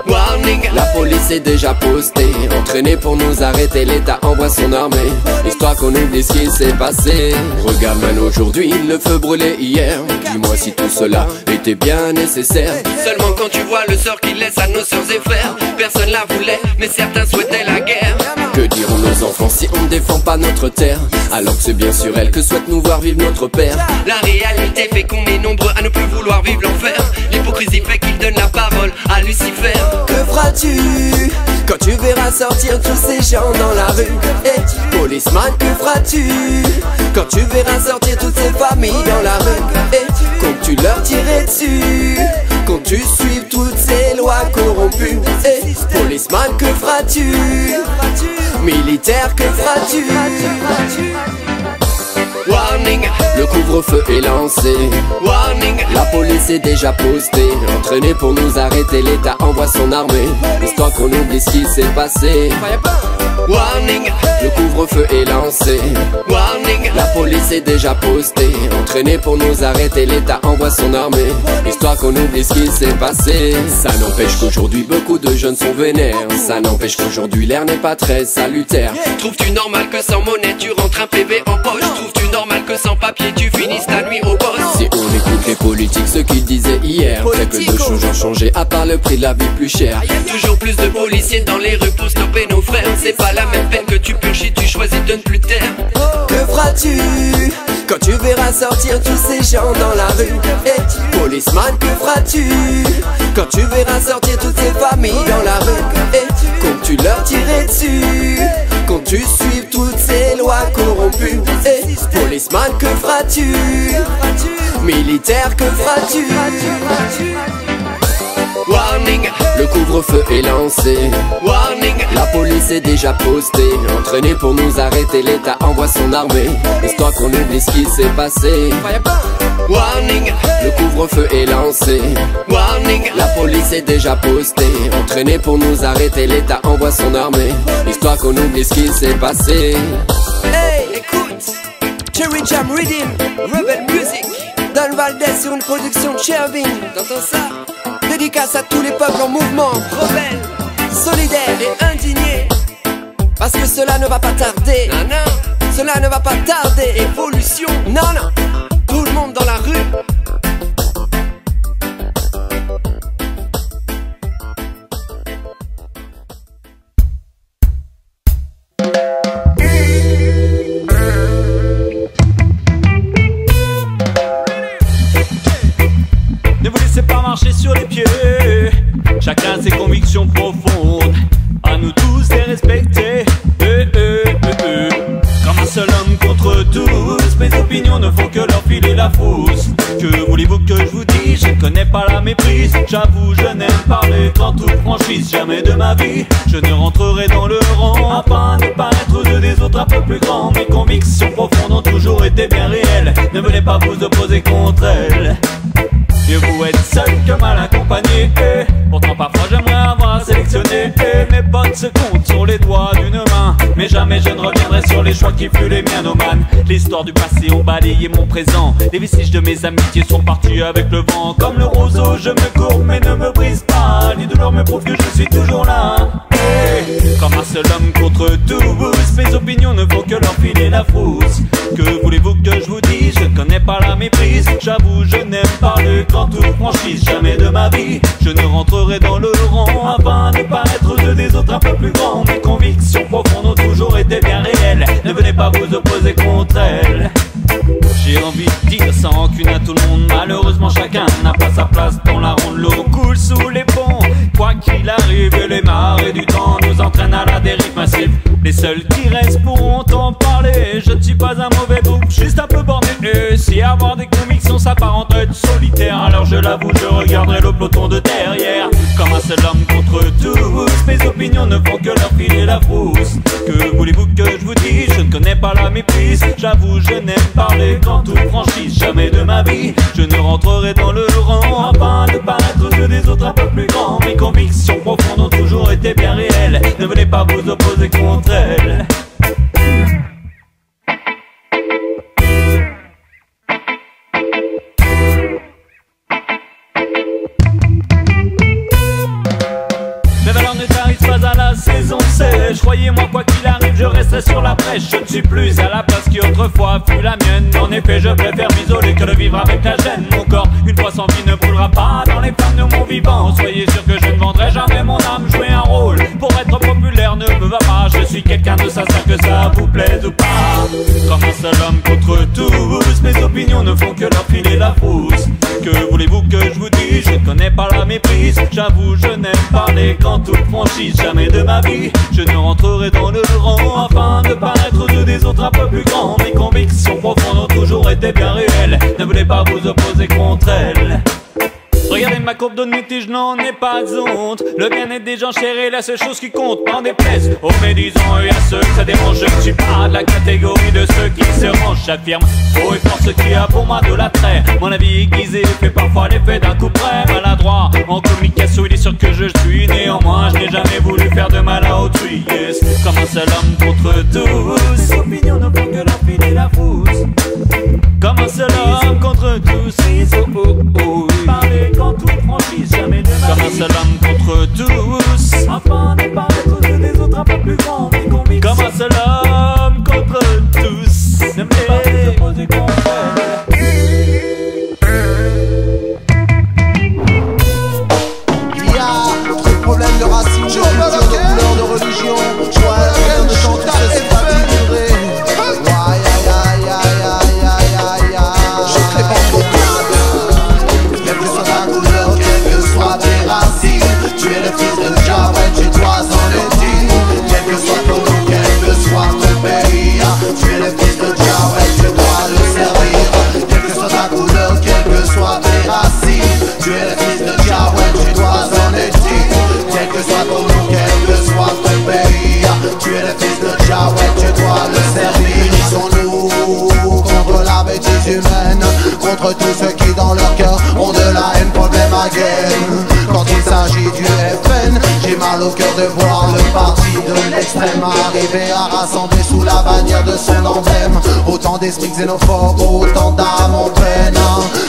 [SPEAKER 12] Warning, la police est déjà postée. Entraînée pour nous arrêter, l'État envoie son armée. histoire qu'on oublie ce qui s'est passé. Regarde man aujourd'hui, le feu brûlait hier. Dis-moi si tout cela était bien nécessaire.
[SPEAKER 13] Seulement quand tu vois le sort qu'il laisse à nos sœurs et frères. Personne la voulait, mais certains souhaitaient la guerre.
[SPEAKER 12] Que diront nos enfants si on ne défend pas notre terre, alors que c'est bien sûr elles que souhaitent nous voir vivre notre père.
[SPEAKER 13] La réalité fait qu'on est nombreux à ne plus vouloir vivre l'enfer. L'hypocrisie fait qu'il donne la parole à Lucifer.
[SPEAKER 11] Que feras-tu quand tu verras sortir tous ces gens dans la rue? Et policeman, que feras-tu quand tu verras sortir toutes ces familles dans la rue? Et comptes tu leur tirer dessus? Comptes tu suivre toutes ces lois corrompues? Et policeman, que feras-tu? Militaire, que feras-tu?
[SPEAKER 12] Warning, le couvre-feu est lancé.
[SPEAKER 13] Warning,
[SPEAKER 12] la police est déjà postée. Entraînée pour nous arrêter, l'État envoie son armée. Histoire qu'on oublie ce qui s'est passé.
[SPEAKER 13] Warning,
[SPEAKER 12] le couvre-feu est lancé.
[SPEAKER 13] Warning,
[SPEAKER 12] la police est déjà postée. Entraînée pour nous arrêter, l'État envoie son armée. Histoire qu'on oublie ce qui s'est passé. Ça n'empêche qu'aujourd'hui beaucoup de jeunes sont vénères. Ça n'empêche qu'aujourd'hui l'air n'est pas très salutaire.
[SPEAKER 13] Trouves-tu normal que sans monnaie tu rentres un PV en poche? Trouves-tu normal que sans papier tu finisses ta nuit au poste?
[SPEAKER 12] Si on écoute les politiques, ce qu'ils disaient hier, très peu de choses ont changé à part le prix de la vie plus cher.
[SPEAKER 13] Toujours plus de policiers dans les rues pour stopper nos frères. C'est pas la même peine que tu purges si tu choisis de ne plus taire.
[SPEAKER 11] Que feras-tu quand tu verras sortir tous ces gens dans la rue? Et policeman, que feras-tu quand tu verras sortir toutes ces familles dans la rue? Et comptes-tu leur tirer dessus? Comptes-tu suivre toutes ces lois corrompues? Et policeman, que feras-tu? Militaire, que feras-tu?
[SPEAKER 13] Warning,
[SPEAKER 12] le couvre-feu est lancé.
[SPEAKER 13] Warning,
[SPEAKER 12] la police est déjà postée. Entraînée pour nous arrêter, l'État envoie son armée. Histoire qu'on oublie ce qui s'est passé.
[SPEAKER 13] Warning,
[SPEAKER 12] le couvre-feu est lancé.
[SPEAKER 13] Warning,
[SPEAKER 12] la police est déjà postée. Entraînée pour nous arrêter, l'État envoie son armée. Histoire qu'on oublie ce qui s'est passé.
[SPEAKER 11] Hey, écoute, Cherry Jam Rhythm, Rebel Music, Don Valdez sur une production de Chervin. T'entends ça? Dédicace à tous les peuples en mouvement, rebelles, solidaires et indignés. Parce que cela ne va pas tarder.
[SPEAKER 13] Non, non,
[SPEAKER 11] cela ne va pas tarder.
[SPEAKER 13] Évolution,
[SPEAKER 11] non, non, tout le monde dans la rue.
[SPEAKER 14] Ne vous laissez pas marcher sur les pieds. Chacun ses convictions profondes. À nous tous les respecter. Comme un seul homme contre tous. Mes opinions ne font que leur filer la frousse. Que voulez-vous que je vous dise? Je ne connais pas la méprise. J'avoue, je n'aime parler qu'en toute franchise. Jamais de ma vie je ne rentrerai dans le rang afin de paraître de des autres un peu plus grands. Mes convictions profondes ont toujours été bien réelles. Ne venez pas vous opposer contre elles. Mieux vous être seul que mal accompagné. Pourtant parfois j'aimerais avoir sélectionné. Mes potes se comptent sur les doigts d'une main. Mais jamais je ne reviendrai sur les choix qui furent les miens, no man. L'histoire du passé ont balayé mon présent. Les vestiges de mes amitiés sont partis avec le vent. Comme le roseau je me courbe mais ne me brise pas. Les douleurs me prouvent que je suis toujours là. Comme un seul homme contre tous. Mes opinions ne font que leur filer la frousse. Que voulez-vous que je vous dise? Je ne connais pas la méprise. J'avoue je n'aime parler qu'en toute franchise. Jamais de ma vie je ne rentrerai dans le rang afin de paraître de des autres un peu plus grands. Mes convictions profondes ont toujours été bien réelles. Ne venez pas vous opposer contre elles. J'ai envie de dire sans rancune à tout le monde. Malheureusement chacun n'a pas sa place dans la ronde. L'eau coule sous les ponts. Quoi qu'il arrive, les marées du temps nous entraînent à la dérive massive. Les seuls qui restent pourront en parler. Je ne suis pas un mauvais bouc, juste un peu borné. Et si avoir des convictions s'apparente à être solitaire, alors je l'avoue, je regarderai le peloton de derrière. Comme un seul homme contre tous. Mes opinions ne font que leur filer la frousse. Que voulez-vous que je vous dise? Je ne connais pas la méprise. J'avoue, je n'aime parler qu'en toute franchise. Jamais de ma vie je ne rentrerai dans le rang afin de paraître de des autres un peu plus grands. Mes convictions profondes ont toujours été bien réelles. Ne venez pas vous opposer contre elles. Les valeurs ne tarissent pas à la saison sèche. croyez-moi, quoi qu'il arrive, je resterai sur la brèche. Je ne suis plus à la place qui autrefois fut la mienne. En effet, je préfère m'isoler que de vivre avec la gêne. Mon corps, une fois sans vie, ne brûlera pas dans les flammes de mon vivant. Soyez sûr que je ne vendrai jamais mon âme. Jouer un rôle pour être populaire ne me va pas. Je suis quelqu'un de sincère, que ça vous plaise ou pas. Comme un seul homme contre tous, mes opinions ne font que leur filer la frousse. Que voulez-vous que je vous dise? Je ne connais pas la méprise. J'avoue, je n'aime pas les grands toute franchise. Jamais de ma vie, je ne rentrerai dans le rang afin de paraître aux yeux des autres un peu plus grands. Mes convictions profondes ont toujours été bien réelles. Ne voulez pas vous opposer contre elles. Regardez ma courbe d'honnêteté, je n'en ai pas honte. Le bien-être des gens chers est la seule chose qui compte. N'en déplaise aux médisants et à ceux que ça dérange. Je ne suis pas de la catégorie de ceux qui se rangent. J'affirme haut et fort ce qui a pour moi de l'attrait. Mon avis aiguisé fait parfois l'effet d'un coup près. Maladroit en communication, il est sûr que je suis. Néanmoins, je n'ai jamais voulu faire de mal à autrui. Yes, comme un seul homme contre tous. Opinion ne font que leur filer la frousse. Comme un seul homme contre tous. Parler quand toute franchise, jamais de ma vie. Comme un seul homme contre tous, afin de paraître aux yeux des autres un peu plus grands. Mes convictions. Comme un seul homme contre tous. Ne me pas vous opposer contre elle.
[SPEAKER 8] Il y a trop de problèmes de racisme, de couleur, de religion. Je vois la guerre de chanter, c'est pas duré. Je crée pas trop de quelle que soit ta couleur, quelle que soit tes racines. Tu es le fils de Jah, ouais, tu dois en être digne. Quel que soit ton nom, quel que soit ton pays. Tu es le fils de Jah, ouais, tu dois le servir. Quelle que soit ta couleur, quelles que soient tes racines. Tu es le fils de Jah, ouais, tu dois en être digne. Quel que soit ton nom, quel que soit ton pays. Tu es le fils de Jah, ouais, tu dois le servir. Unissons-nous contre la bêtise humaine, contre tous ceux qui dans leur cœur ont de la haine, problème à gaine. Quand il s'agit du FN, j'ai mal au cœur de voir le parti de l'extrême arriver à rassembler sous la bannière de son emblème autant d'esprits xénophobes, autant d'âmes en peine.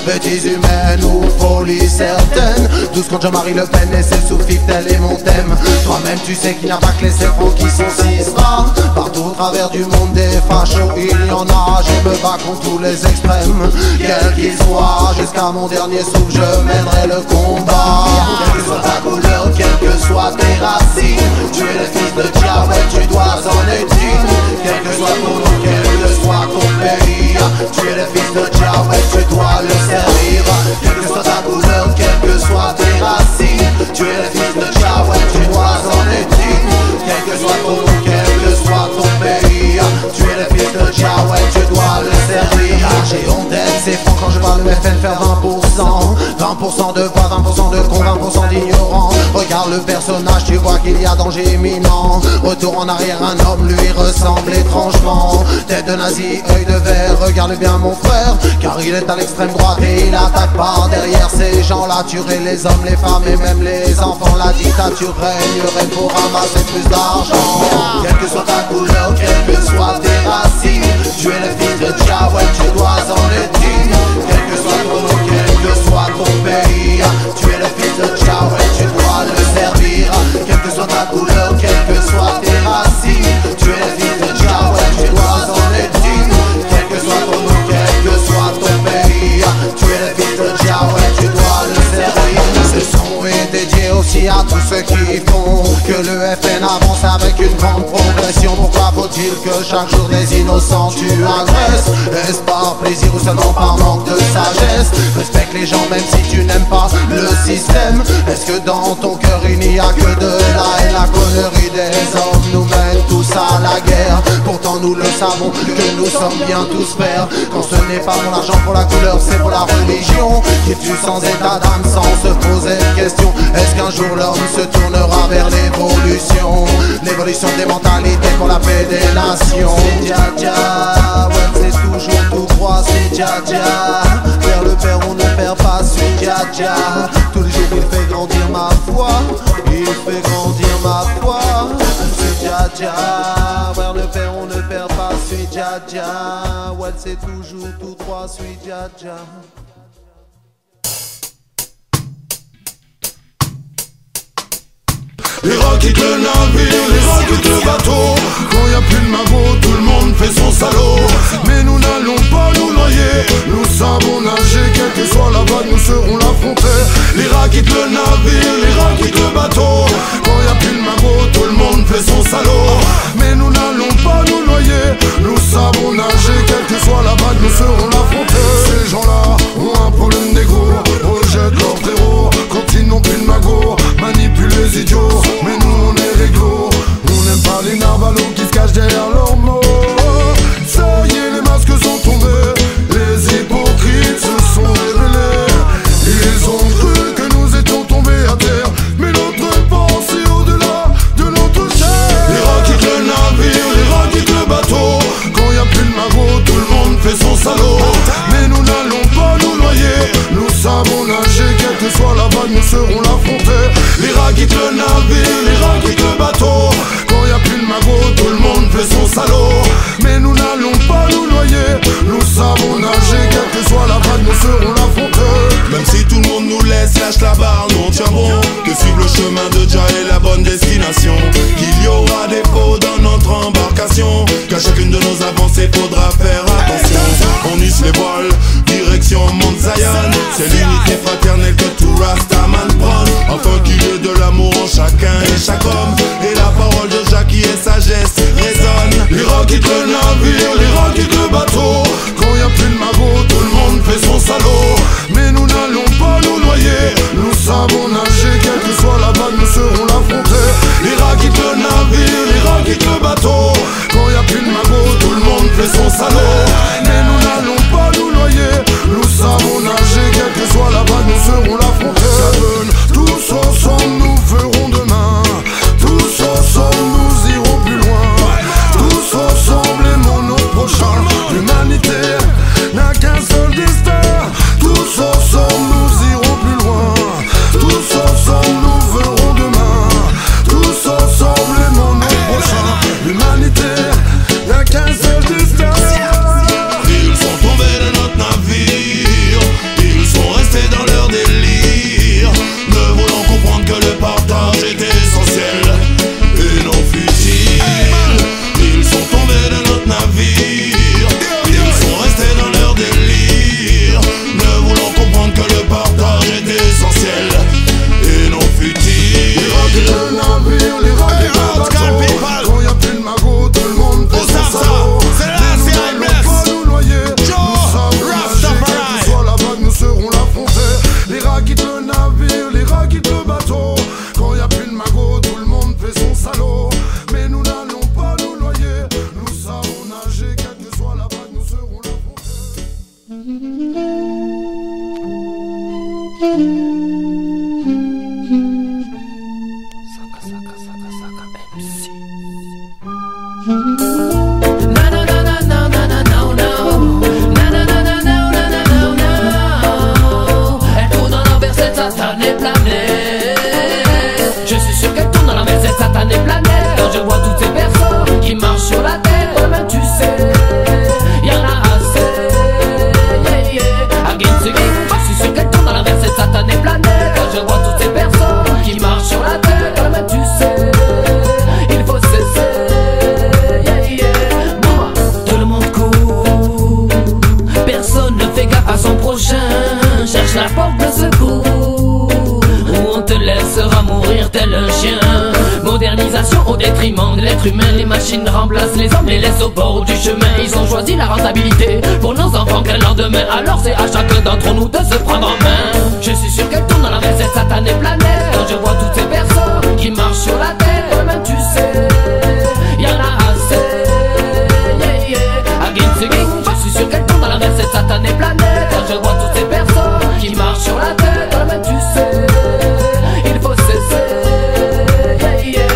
[SPEAKER 8] Bêtises humaines ou folie certaine, tous contre Jean-Marie Le Pen et c'est sous-fif, tel est mon thème. Toi-même tu sais qu'il n'y a pas que les cerveaux qui sont si rares. Partout au travers du monde des fachos, il y en a. Je me bats contre tous les extrêmes, quels qu'ils soient. Jusqu'à mon dernier souffle, je mènerai le combat. Quelle que soit ta couleur, quelles que soient tes racines. Tu es le fils de Jah, ouais, tu dois en être digne. Quel que soit ton nom, quel que soit ton pays. Tu es le fils de Jah, ouais, tu dois le servir. Quelle que soit ta couleur, quelles que soient tes racines. Tu es le fils de Jah, ouais, tu dois en être digne. Quel que soit ton nom, quel que soit ton pays. Tu es le fils de Jah, ouais, tu dois le servir. J'ai honte d'être, c'est franc quand je vois le FN faire 20%. 20% de voix, 20% de con, 20% d'ignorants. Regarde le personnage, tu vois qu'il y a danger imminent. Retour en arrière, un homme lui ressemble étrangement. Tête de nazi, œil de verre, regarde bien mon frère. Car il est à l'extrême droite et il attaque par derrière. Ces gens-là tueraient les hommes, les femmes et même les enfants. La dictature régnerait pour ramasser plus d'argent. Quelle que soit ta couleur, quelles que soient tes racines. Tu es le fils de Jah, ouais, tu dois en être digne. Quel que soit ton nom, quel que soit ton pays. Tu es le fils de Jah, ouais, tu dois le servir. Quelle que soit ta couleur, quelles que soient tes racines. Tu es le fils de Jah, ouais, tu dois en être digne. Quel que soit ton nom, quel que soit ton pays. Tu es le fils de Jah, ouais, tu dois le servir. Ce son est dédié aussi à tous ceux qui font que le FN avance avec une grande progression. Pourquoi faut-il que chaque jour des innocents tu agresses? Est-ce par plaisir ou seulement par manque de sagesse? Respecte les gens même si tu n'aimes pas le système. Est-ce que dans ton cœur il n'y a que de la haine? La connerie des hommes nous mène tous à la guerre. Pourtant nous le savons que nous sommes bien tous frères. Quand ce n'est pas pour l'argent, pour la couleur, c'est pour la religion qui tue sans état d'âme, sans se poser de questions. Est-ce qu'un jour l'homme se tournera vers l'évolution? L'évolution des mentalités pour la paix des nations. C'est Jah Jah, ouais, c'est toujours tout droit, c'est Jah Jah. Vers le Père on ne perd pas, c'est Jah Jah. Tous les jours il fait grandir ma foi, il fait grandir ma foi. C'est Jah Jah, vers le Père on ne perd pas, c'est Jah Jah. Ouais, c'est toujours tout droit, c'est Jah Jah.
[SPEAKER 1] Les rockers quittent le navire, les rats quittent le bateau. Quand y a plus de magot, tout le monde fait son salaud. Mais nous n'allons pas nous noyer, nous savons nager. Quelle que soit la vague, nous serons l'affronter. Les rats quittent le navire, les rats quittent le bateau. Quand y a plus de magot, tout le monde fait son salaud. Mais nous n'allons pas nous noyer, nous savons nager. Quelle que soit la vague, nous serons l'affronter. Ces gens-là ont un problème d'égo, rejettent leurs terreaux. Quand ils n'ont plus de magot, manipulent les idiots. Mais nous on est réglo, on n'aime pas les narvalos qui se cachent derrière leurs mots. Ça y est, les masques sont tombés, les hypocrites se sont révélés. Ils ont cru que nous étions tombés à terre, mais notre pensée au-delà de notre chair. Les rats quittent le navire, les rats quittent le bateau. Quand y a plus de magot, tout le monde fait son salaud. Mais nous n'allons pas nous noyer, nous savons nager. Quelle que soit la vague, nous serons l'affronter. Les rats quittent le navire, les rats quittent le bateau. Quand y a plus de magot, tout le monde fait son salaud. Mais nous n'allons pas nous noyer, nous savons nager. Quelle que soit la vague, nous serons l'affronter. Même si tout le monde nous laisse, lâche la barre, nous on tient bon. De suivre le chemin de Jah est la bonne destination. Qu'il y aura des faux dans notre embarcation, qu'à chacune de nos avancées faudra faire attention. On hisse les voiles, direction Mont Zion. C'est l'unité fraternelle que tout Rastaman prend, afin qu'il y ait de l'amour en chacun et chaque homme. Et la parole de Jah qui est sagesse résonne. Les rats quittent le navire, les rats quittent le bateau. Quand y a plus de magot, tout le monde fait son salaud. Mais nous n'allons pas nous noyer, nous savons nager. Quelle que soit la vague, nous serons l'affronter. Les rats quittent le navire, les rats quittent le bateau. Quand y a plus de magot, tout le monde fait son salaud. Mais nous n'allons pas nous noyer, nous savons nager. Quelle que soit la vague, nous serons l'affronter. Tous ensemble nous ferons demain, tous ensemble nous irons plus loin. Tous ensemble aimons nos prochains. L'humanité n'a qu'un seul destin. Tous ensemble nous irons plus loin. Tous ensemble nous verrons demain. Tous ensemble aimons nos prochains. L'humanité n'a qu'un seul destin. Ils sont tombés de notre navire, ils sont restés dans leur délire, ne voulant comprendre que le partage est essentiel et non futile. Ils sont tombés de notre navire, ils sont restés dans leur délire, ne voulant comprendre que le partage est essentiel et non futile. Les rats quittent le navire, les rats quittent le bateau. Quand y a plus de magot, tout le monde fait son salaud. Mais nous n'allons pas nous noyer, nous savons nager. Quelle que soit la vague, nous serons l'affronter. Les rats quittent le navire, les rats quittent le bateau. Quand y a plus de magot, tout le monde fait son salaud. Mais nous n'allons pas nous noyer, nous savons nager. Quelle que soit la vague, nous serons l'affronter.
[SPEAKER 15] Elle tourne dans l'envers cette satanée planète. Je suis sûr qu'elle tourne dans l'envers cette satanée planète. Quand je vois toutes ces personnes qui marchent sur la terre, oh ben tu sais, y'en a assez. Yeah, yeah. Against the game. Je suis sûr qu'elle tourne dans l'envers cette satanée planète. Quand je vois toutes ces personnes qui marchent sur la terre, oh ben tu sais, il faut cesser. Yeah, yeah. Bon, tout le monde court, personne ne fait gaffe à son prochain. Cherche la porte de secours, où on te laissera mourir tel un chien. Modernisation au détriment de l'être humain. Les machines remplacent les hommes, les laissent au bord du chemin. Ils ont choisi la rentabilité pour nos enfants. Quel lendemain? Alors c'est à chacun d'entre nous de se prendre en main. Je suis sûr qu'elle tourne dans l'envers cette satanée planète. Quand je vois toutes ces personnes qui marchent sur la terre, oh ben tu sais, y'en a assez. Yeah, yeah. Against the game. Je suis sûr qu'elle tourne dans l'envers cette satanée planète. Quand je vois toutes ces personnes qui marchent sur la terre, oh ben tu sais, il faut cesser. Yeah, yeah.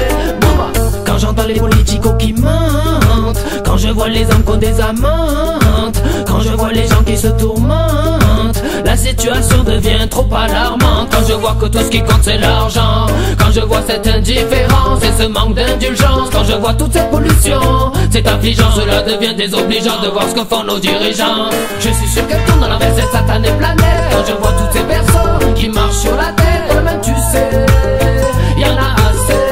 [SPEAKER 15] Quand j'entends les politiques qui mentent, quand je vois les hommes qui ont des amantes, quand je vois les gens qui se tourmentent, la situation devient trop alarmante. Quand je vois que tout ce qui compte c'est l'argent, quand je vois cette indifférence et ce manque d'indulgence, quand je vois toute cette pollution, c'est affligeant. Cela devient désobligeant de voir ce que font nos dirigeants. Je suis sûr qu'elle tourne dans l'envers cette satanée planète. Quand je vois toutes ces personnes qui marchent sur la terre, oh ben tu sais, y'en a assez.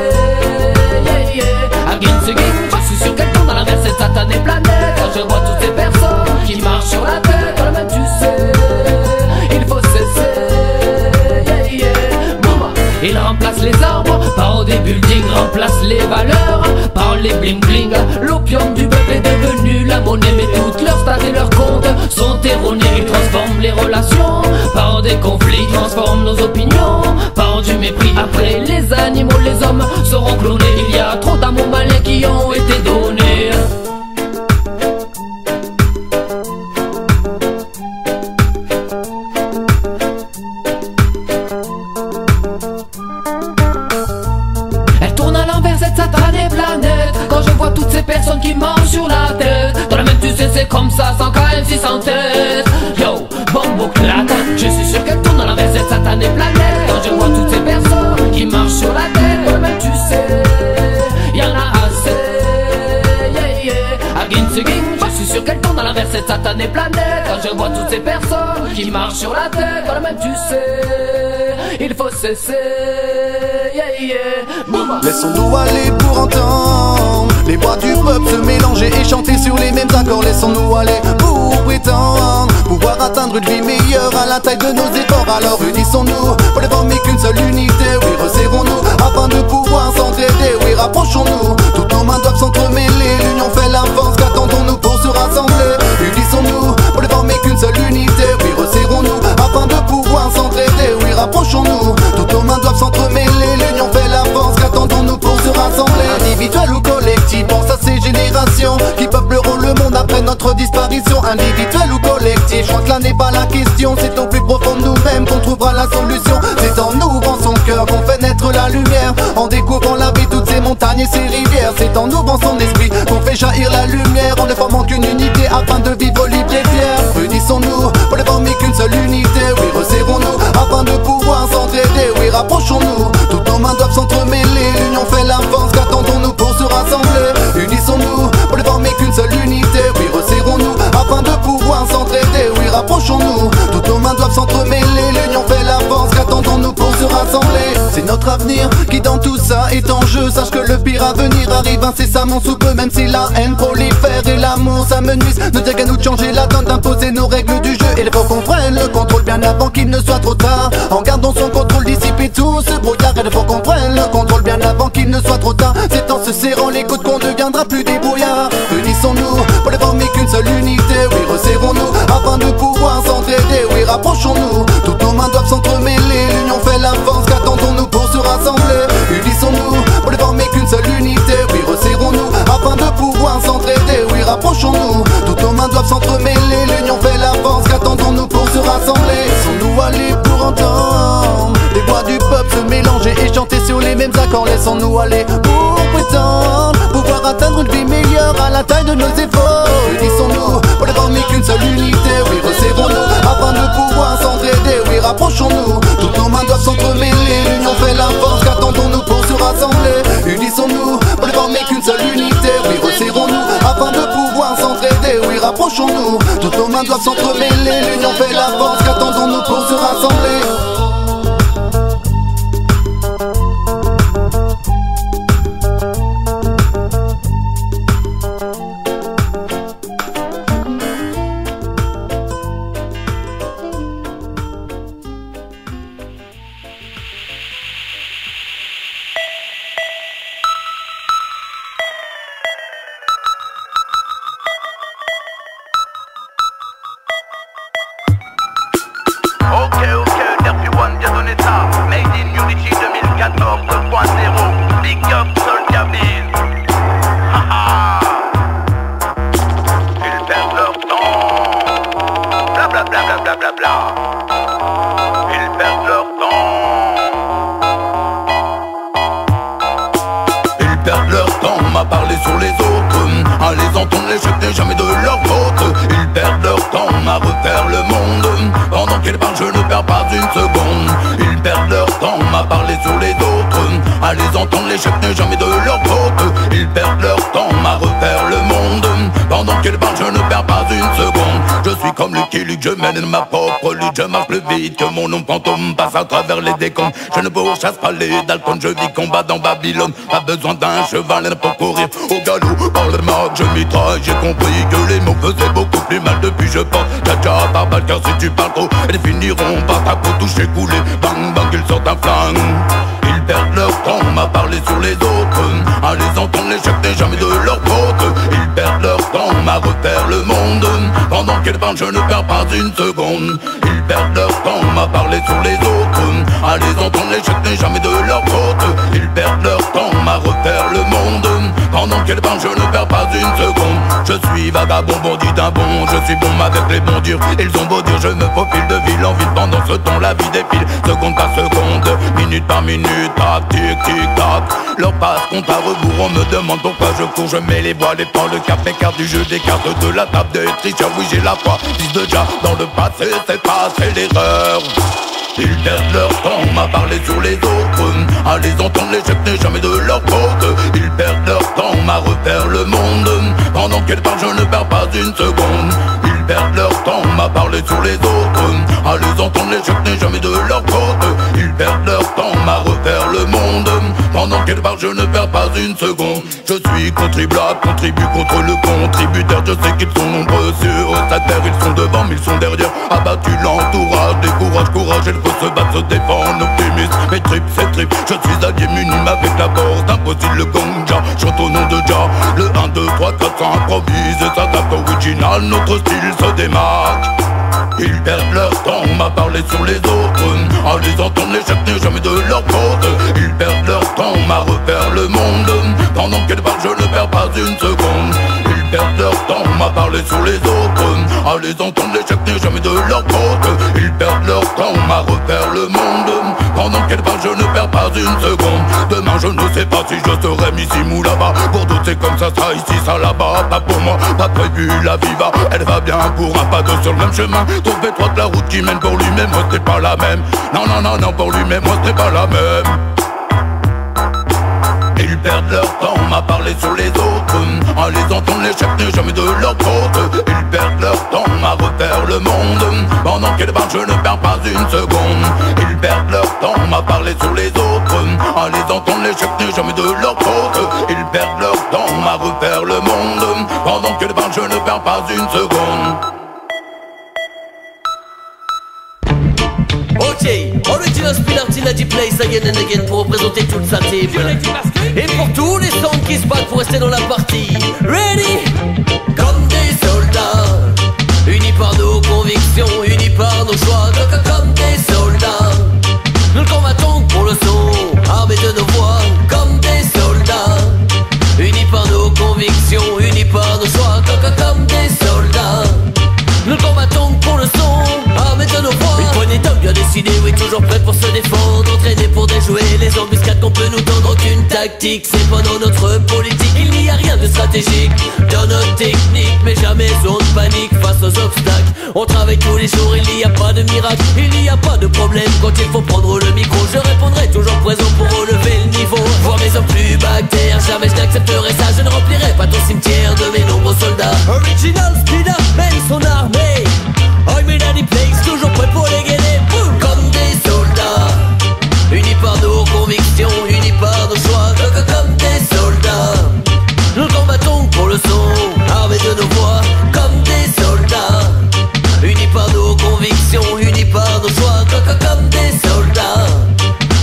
[SPEAKER 15] l'opium du peuple est devenu la monnaie. Mais toutes leurs stats et leurs comptes sont erronés. Ils transforment les relations par des conflits, transforment nos opinions par du mépris. Après les animaux, les hommes seront clonés. Il y a trop d'amour malin qui ont été donnés. Elle tourne à l'envers cette satanée planète. Quand je vois toutes ces personnes qui mangent sur la tête. Dans la même tu sais c'est comme ça, sans KM6 sans tête. Yo, bombo claque. Je suis sûr qu'elle tourne à l'envers cette satanée planète. Quand je vois toutes ces personnes qui marchent sur la tête. Dans la même tu sais, y'en a assez. Yeah, yeah. Again, again. Je suis sûr qu'elle tourne à l'envers cette satanée planète. Quand je vois toutes ces personnes qui marchent sur la tête. Dans la même tu sais, il faut cesser. Yeah, yeah. Boum.
[SPEAKER 8] Laissons-nous aller pour entendre les voix du peuple se mélanger et chanter sur les mêmes accords. Laissons-nous aller pour prétendre pouvoir atteindre une vie meilleure à la taille de nos efforts. Alors unissons-nous pour ne former qu'une seule unité. Oui, resserrons-nous afin de pouvoir s'entraider. Oui, rapprochons-nous, toutes nos mains doivent s'entremêler. L'union fait la force, qu'attendons-nous pour se rassembler? Unissons-nous pour ne former qu'une seule unité. Oui, resserrons-nous afin de pouvoir s'entraider. Oui, rapprochons-nous, toutes nos mains doivent s'entremêler. L'union fait la force, qu'attendons-nous pour se rassembler? Individuel ou collectif, pense à ces générations qui peupleront le monde après notre disparition. Individuel ou collectif, je crois que là n'est pas la question. C'est au plus profond de nous-mêmes qu'on trouvera la solution. C'est en ouvrant son cœur qu'on fait naître la lumière. En découvrant la vie, toutes ces montagnes et ces rivières. C'est en ouvrant son esprit qu'on fait jaillir la lumière. En ne formant qu'une unité afin de vivre libre et fier. Unissons-nous pour ne former qu'une seule unité. Oui, resserrons-nous afin de pouvoir s'entraider. Oui, rapprochons-nous, toutes nos mains doivent s'entremêler. L'union fait la force, qu'attendons-nous pour se rassembler? Unissons-nous pour ne former qu'une seule unité. Oui, resserrons-nous afin de pouvoir s'entraider. Oui, rapprochons-nous, toutes nos mains doivent s'entremêler. L'union fait la force, qu'attendons-nous pour se rassembler? C'est notre avenir qui dans tout ça est en jeu. Sache que le pire à venir arrive incessamment sous peu. Même si la haine prolifère et l'amour s'amenuise, ne tient qu'à nous de changer la donne, d'imposer nos règles du jeu. Il faut qu'on prenne le contrôle bien avant qu'il ne soit trop tard. En gardant son contrôle, dissiper tout ce brouillard. Il faut qu'on prenne le contrôle bien avant qu'il ne soit trop tard. C'est en se serrant les coudes qu'on deviendra plus débrouillard. Unissons-nous pour ne former qu'une seule unité. Oui, resserrons-nous afin de pouvoir s'entraider. Oui, rapprochons-nous, toutes nos mains doivent s'entremêler. L'union fait la force, qu'attendons-nous pour se rassembler? Unissons-nous pour ne former qu'une seule unité. Oui, resserrons-nous afin de pouvoir s'entraider. Oui, rapprochons-nous, toutes nos mains doivent s'entremêler. L'union fait la force, qu'attendons-nous pour se rassembler? Laissons-nous aller pour entendre les voix du peuple se mélanger et chanter sur les mêmes accords. Laissons-nous aller pour prétendre pouvoir atteindre une vie meilleure à la taille de nos efforts. Unissons-nous pour ne former qu'une seule unité. Oui, resserrons-nous afin de pouvoir s'entraider. Oui, rapprochons-nous, toutes nos mains doivent s'entremêler. L'union fait la force, qu'attendons-nous pour se rassembler? Unissons-nous pour ne former qu'une seule unité. Oui, resserrons-nous afin de pouvoir s'entraider. Oui, rapprochons-nous, toutes nos mains doivent s'entremêler. L'union fait la force, qu'attendons-nous pour se rassembler?
[SPEAKER 16] Je mène ma propre lutte, je marche plus vite que mon nom fantôme passe à travers les décombres. Je ne pourchasse pas les Dalton, je vis combat dans Babylone. Pas besoin d'un cheval pour courir au galop. Par le marque, je mitraille, j'ai compris que les mots faisaient beaucoup plus mal depuis je porte Jaja par balle, car si tu parles trop, ils finiront par ta peau toucher, couler. Bang bang, ils sortent un flingue. Ils perdent leur temps à parler sur les autres, à les entendre l'échec n'est jamais de leur faute. Ils perdent leur temps à refaire le monde, pendant qu'elles parlent je ne perds pas une seconde. Ils perdent leur temps à parler sur les autres, à les entendre l'échec n'est jamais de leur faute. Ils perdent leur temps à refaire le monde, pendant qu'elles parlent je ne perds pas une seconde. Je suis vagabond, bandit d'un bon, je suis bon avec les bons durs. Ils ont beau dire je me faufile de ville en ville, pendant ce temps la vie défile, seconde par seconde, minute par minute, tac, tic, tic, tac. Leur passe compte à rebours, on me demande pourquoi je cours. Je mets les voiles et prends le cap, m'écarte du jeu des cartes de la table des tricheurs. Oui j'ai la foi, fils de déjà dans le passé, c'est passé l'erreur. Ils perdent leur temps à parler sur les autres, à les entendre l'échec n'est jamais de leur faute. Ils perdent leur temps à refaire le monde, pendant qu'elles parlent je ne perds pas une seconde. Ils perdent leur temps à parler sur les autres, à les entendre l'échec n'est jamais de leur faute. Ils perdent leur temps à refaire le monde, pendant qu'elles parlent je ne perds pas une seconde. Je suis contribuable, contribue contre le contributeur. Je sais qu'ils sont nombreux sur cette terre, ils sont devant mais ils sont derrière. Abattu l'entourage, décourage, courage, il faut se battre, se défendre, optimiste. Mes tripes, c'est trip, je suis allié munime avec la force impossible, le ganja, chante au nom de Jah. Le 1, 2, 3, 4 s'improvise et s'adapte original, notre style se démarque. Ils perdent leur temps à parler sur les autres, à les entendre l'échec n'est jamais de leur faute. Ils perdent leur temps à refaire le monde, pendant qu'elles parlent je ne perds pas une seconde. Ils perdent leur temps à parler sur les autres, à les entendre l'échec n'est jamais de leur faute. Ils perdent leur temps à refaire le monde, pendant qu'elles parlent je ne perds pas une seconde. Demain je ne sais pas si je serai ici ou là-bas, pour d'autres c'est comme ça sera ici, ça là-bas. Pas pour moi, pas prévu, la vie va, elle va bien pour un pas deux sur le même chemin. Trouve-toi de la route qui mène pour lui-même, moi c'est pas la même. Non, non, non, non, pour lui-même, moi c'est pas la même. Ils perdent leur temps à parler sur les autres, à les entendre l'échec n'est jamais de leur faute. Ils perdent leur temps à refaire le monde, pendant qu'elles parlent je ne perds pas une seconde. Ils perdent leur temps à parler sur les autres, à les entendre l'échec n'est jamais de leur faute. Ils perdent leur temps à refaire le monde, pendant qu'elles parlent je ne perds pas une seconde.
[SPEAKER 6] Ok, Original Spinner Tinaji Place again and again pour représenter toute sa team. Et pour tous les sons qui se battent pour rester dans la partie. Ready? Comme des soldats, unis par nos convictions, unis par nos choix. Comme des soldats, nous combattons pour le son, armés de nos voix. Comme des soldats, unis par nos convictions, unis par nos choix. Comme des soldats, nous combattons pour le son, armés de nos voix. Une poignée d'hommes bien décidés, oui, toujours prêts pour se défendre, entraînés pour déjouer les embuscades qu'on peut nous tendre. Aucune tactique, c'est pas dans notre politique. Il n'y a rien de stratégique dans notre technique, mais jamais on ne panique face aux obstacles. On travaille tous les jours, il n'y a pas de miracle, il n'y a pas de problème quand il faut prendre le micro. Je répondrai toujours présent pour relever le niveau. Voir mes hommes plus bactères, jamais je n'accepterai ça. Je ne remplirai pas ton cimetière de mes nombreux soldats. Original Speeder mène son armée, I'm in any place, toujours prêt pour les guider. Comme des soldats, unis par nos convictions, unis par nos choix. Comme des soldats, nous combattons pour le son, armés de nos voix. Comme des soldats, unis par nos convictions, unis par nos choix. Comme des soldats,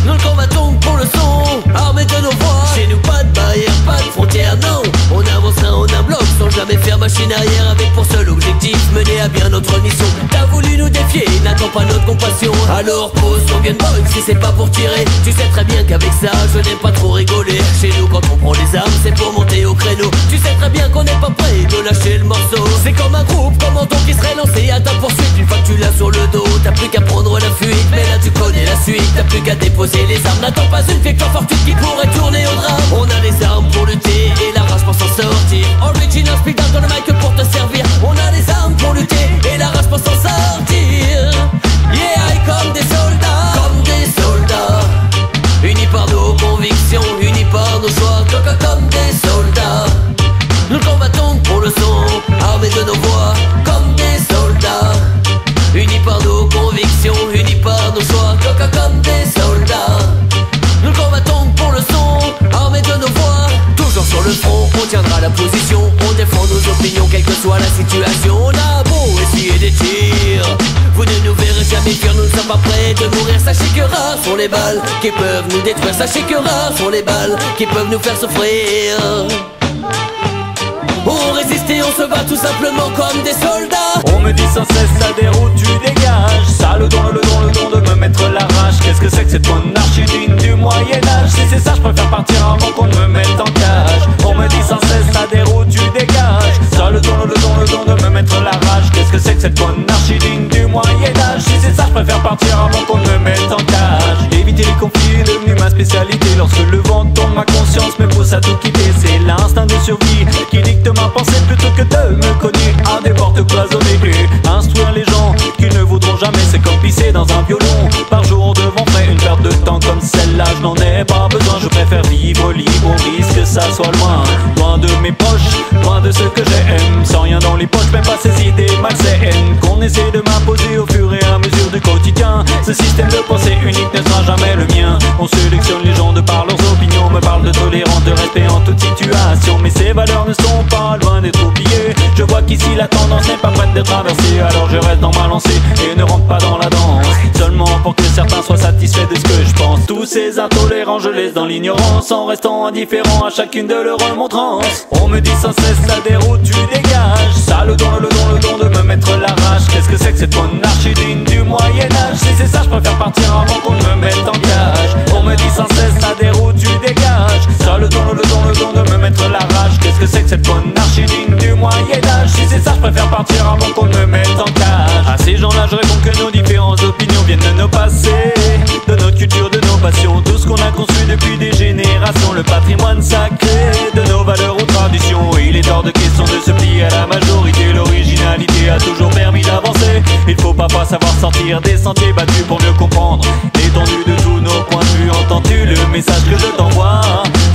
[SPEAKER 6] nous combattons pour le son, armés de nos voix. Chez nous pas de barrière, pas de frontières, non. On avance en un bloc sans jamais faire machine arrière, avec pour seul objectif mener à bien notre mission. T'as voulu nous défier, n'attends pas notre compassion. Alors pose ton gunboy si c'est pas pour tirer. Tu sais très bien qu'avec ça je n'aime pas trop rigoler. Chez nous quand on prend les armes c'est pour monter au créneau. Tu sais très bien qu'on n'est pas prêt de lâcher le morceau. C'est comme un groupe commando qui serait lancé à ta poursuite. Une fois que tu l'as sur le dos, t'as plus qu'à prendre la fuite. Mais là tu connais la suite, t'as plus qu'à déposer les armes. N'attends pas une victoire fortuite qui pourrait tourner au drame. On a les armes pour lutter et la rage pour s'en sortir. Original Speeder dans le mic pour te servir. On a les armes pour lutter et la rage pour s'en sortir. Yeah, comme des soldats, comme des soldats, unis par nos convictions, unis par nos choix. Comme des soldats, nous combattons pour le son, armés de nos voix. Comme des soldats, unis par nos convictions, unis par nos choix. Comme des soldats, nous combattons pour le son, armés de nos voix. Toujours sur le front, on tiendra la position, on défend nos opinions quelle que soit la situation. On a beau essayer des tirs, vous ne nous verrez jamais fuir, nous ne sommes pas prêts de mourir. sachez que rares sont les balles qui peuvent nous détruire. Sachez que rares sont les balles qui peuvent nous faire souffrir. On résiste et on se bat tout simplement comme des soldats.
[SPEAKER 14] On me dit sans cesse ça déroute, tu dégages. Ça le don de me mettre la rage. Qu'est-ce que c'est que cette monarchie digne du Moyen-Âge? Si c'est ça je préfère partir avant qu'on ne me mette en cage. On me dit sans cesse ça déroute, tu dégages. Ça le don de me mettre la rage. Qu'est-ce que c'est que cette monarchie digne du Moyen-Âge? Si c'est ça je préfère partir avant qu'on ne me mette en cage. Éviter les conflits est devenu ma spécialité. Lorsque le vent tourne, ma conscience me pousse à tout quitter. C'est l'instinct de survie qui dicte ma pensée plutôt que de me cogner à des portes cloisonnées. Instruire les gens qui ne voudront jamais, c'est comme pisser dans un violon par jour devant frais. Une perte de temps comme celle-là, je n'en ai pas besoin. Je préfère vivre libre au risque que ça soit loin. Loin de mes proches, loin de ceux que j'aime. Sans rien dans les poches, même pas ces idées malsaines qu'on essaie de m'imposer au fur et à mesure du quotidien. Ce système de pensée unique ne sera jamais le mien. On sélectionne les gens de par leurs opinions. Me parle de tolérance, de respect en toute situation. Mais ces valeurs ne sont pas loin d'être oubliées. Je vois qu'ici la tendance n'est pas prête d'être inversée. Alors je reste dans ma lancée et ne rentre pas dans la danse. Seulement pour que certains soient satisfaits de ce que je pense. Tous ces intolérants je laisse dans l'ignorance, en restant indifférent à chacune de leurs remontrances. On me dit sans cesse ça déroute, tu dégages. Ça le don de me mettre la rage. Qu'est-ce que c'est que cette monarchie digne du Moyen-Âge? Si c'est ça je préfère partir avant qu'on ne me mette en cage. On me dit sans cesse ça déroute, tu dégages. Ça le don de me mettre la rage. Qu'est-ce que c'est que cette monarchie digne du Moyen-Âge? Si c'est ça je préfère partir avant qu'on ne me mette en cage. À ces gens-là je réponds que nos différentes opinions viennent de nos passés, de notre culture, de nos passions. Tout ce qu'on a conçu depuis des générations, le patrimoine sacré de nos valeurs ou traditions. Et il est hors de question de se plier à la majorité. L'originalité a toujours permis d'avancer. Il faut parfois savoir sortir des sentiers battus pour mieux comprendre l'étendue de tous nos points de vue. Entends-tu le message que je t'envoie?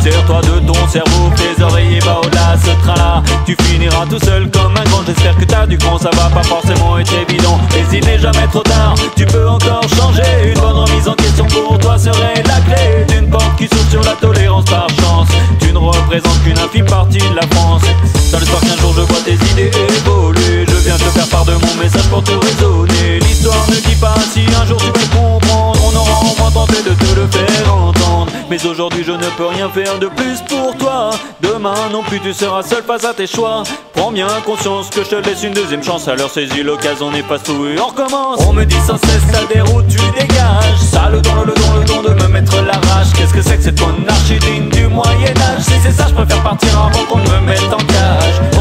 [SPEAKER 14] Serre-toi de ton cerveau, tes oreillers bas au-delà ce train-là. Tu finiras tout seul comme un grand. J'espère que t'as du cran, ça va pas forcément être évident. Mais il n'est jamais trop tard, tu peux encore changer. Une bonne remise en question pour toi serait la clé d'une porte qui s'ouvre sur la tolérance par chance. Tu ne représentes qu'une infime partie de la France. Dans l'espoir qu'un jour je vois tes idées évoluer, je viens te faire part de mon message pour te raisonner. L'histoire ne dit pas si un jour tu peux comprendre. On aura au moins tenté de te le faire entendre. Mais aujourd'hui je ne peux rien faire de plus pour toi. Demain non plus tu seras seul face à tes choix. Prends bien conscience que je te laisse une deuxième chance. Alors saisis l'occasion, n'est pas tout et on recommence. On me dit sans cesse ça déroute, tu dégages. Ça le don de me mettre la rage. Qu'est-ce que c'est que cette monarchie digne du Moyen-Âge? Si c'est ça je préfère partir avant qu'on ne me mette en cage.